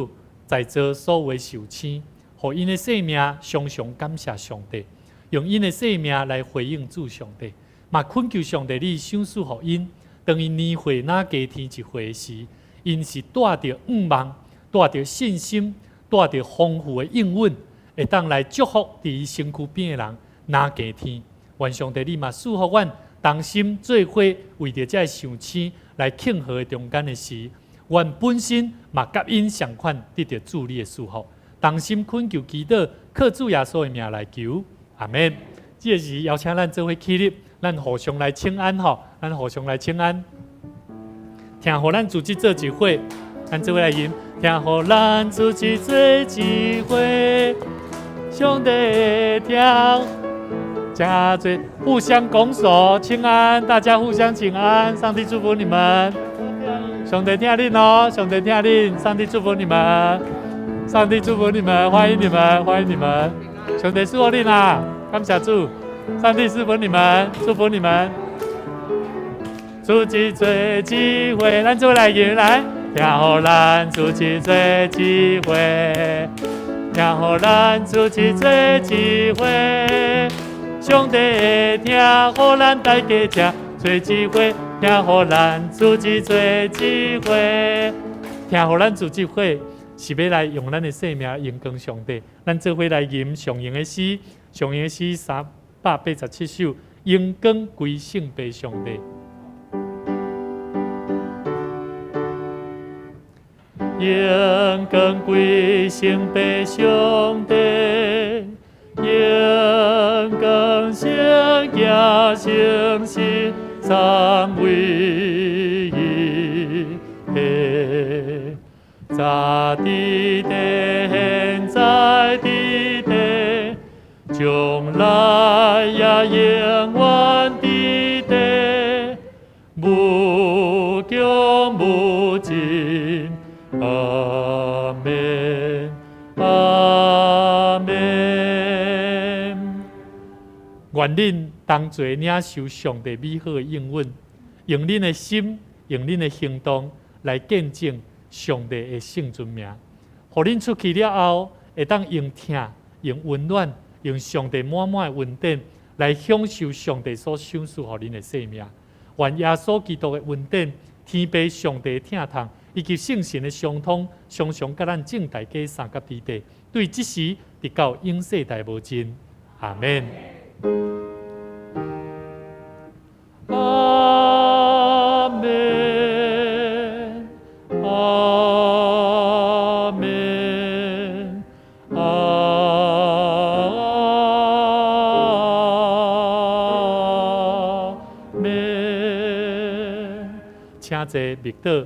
在座所有受亲，互因的生命常常感谢上帝，用因的生命来回应主上帝。嘛恳求上帝，你想使互因，当因年岁哪加添一回时，因是带着望，带着信心，带着丰富的应允。会当来祝福伫伊身躯边的人，哪加天？愿上帝你嘛赐福阮，同心做伙为着这上星来庆贺中间的时，阮本身嘛甲因相款得到主你的祝福。同心恳求祈祷，靠主耶稣的名来求，阿门。这个时邀请咱做伙起立，咱互相来请安吼，咱互相来请安，听互咱组织做一会，咱做伙来吟，听互咱组织做一会。兄弟听，加嘴互相拱手请安，大家互相请安，上帝祝福你们。兄弟听令哦，兄弟听令，上帝祝福你们，上帝祝福你们，欢迎你们，欢迎你们。兄弟祝福你啦，感谢主，上帝祝福你们，祝福你们。组织做一会，咱做来迎来，听互咱组织做一会。听互咱主持做一会，上帝会听，互咱大家吃做一会，听互咱主持做一会，听互咱主持会是要来用咱的生命迎光上帝。咱做伙来吟上英的诗，上英的诗387首，迎光归圣父上帝。迎光归圣父上帝，迎光圣耶圣是三位一体，在地地现在地地，将来也永远地地，无穷无尽。阿门，阿门。愿恁同齐领受上帝美好的应允，用恁的心，用恁的行动来见证上帝的圣尊名。互恁出去了后，会当用听、用温暖、用上帝满满的恩典来享受上帝所赏赐互恁的生命。愿耶稣基督的恩典、天父上帝的疼痛。以及圣神的相通，常常甲咱正大家三甲之地，对即时直到永世代无尽。阿门。阿门。阿门。阿门。请坐，密道。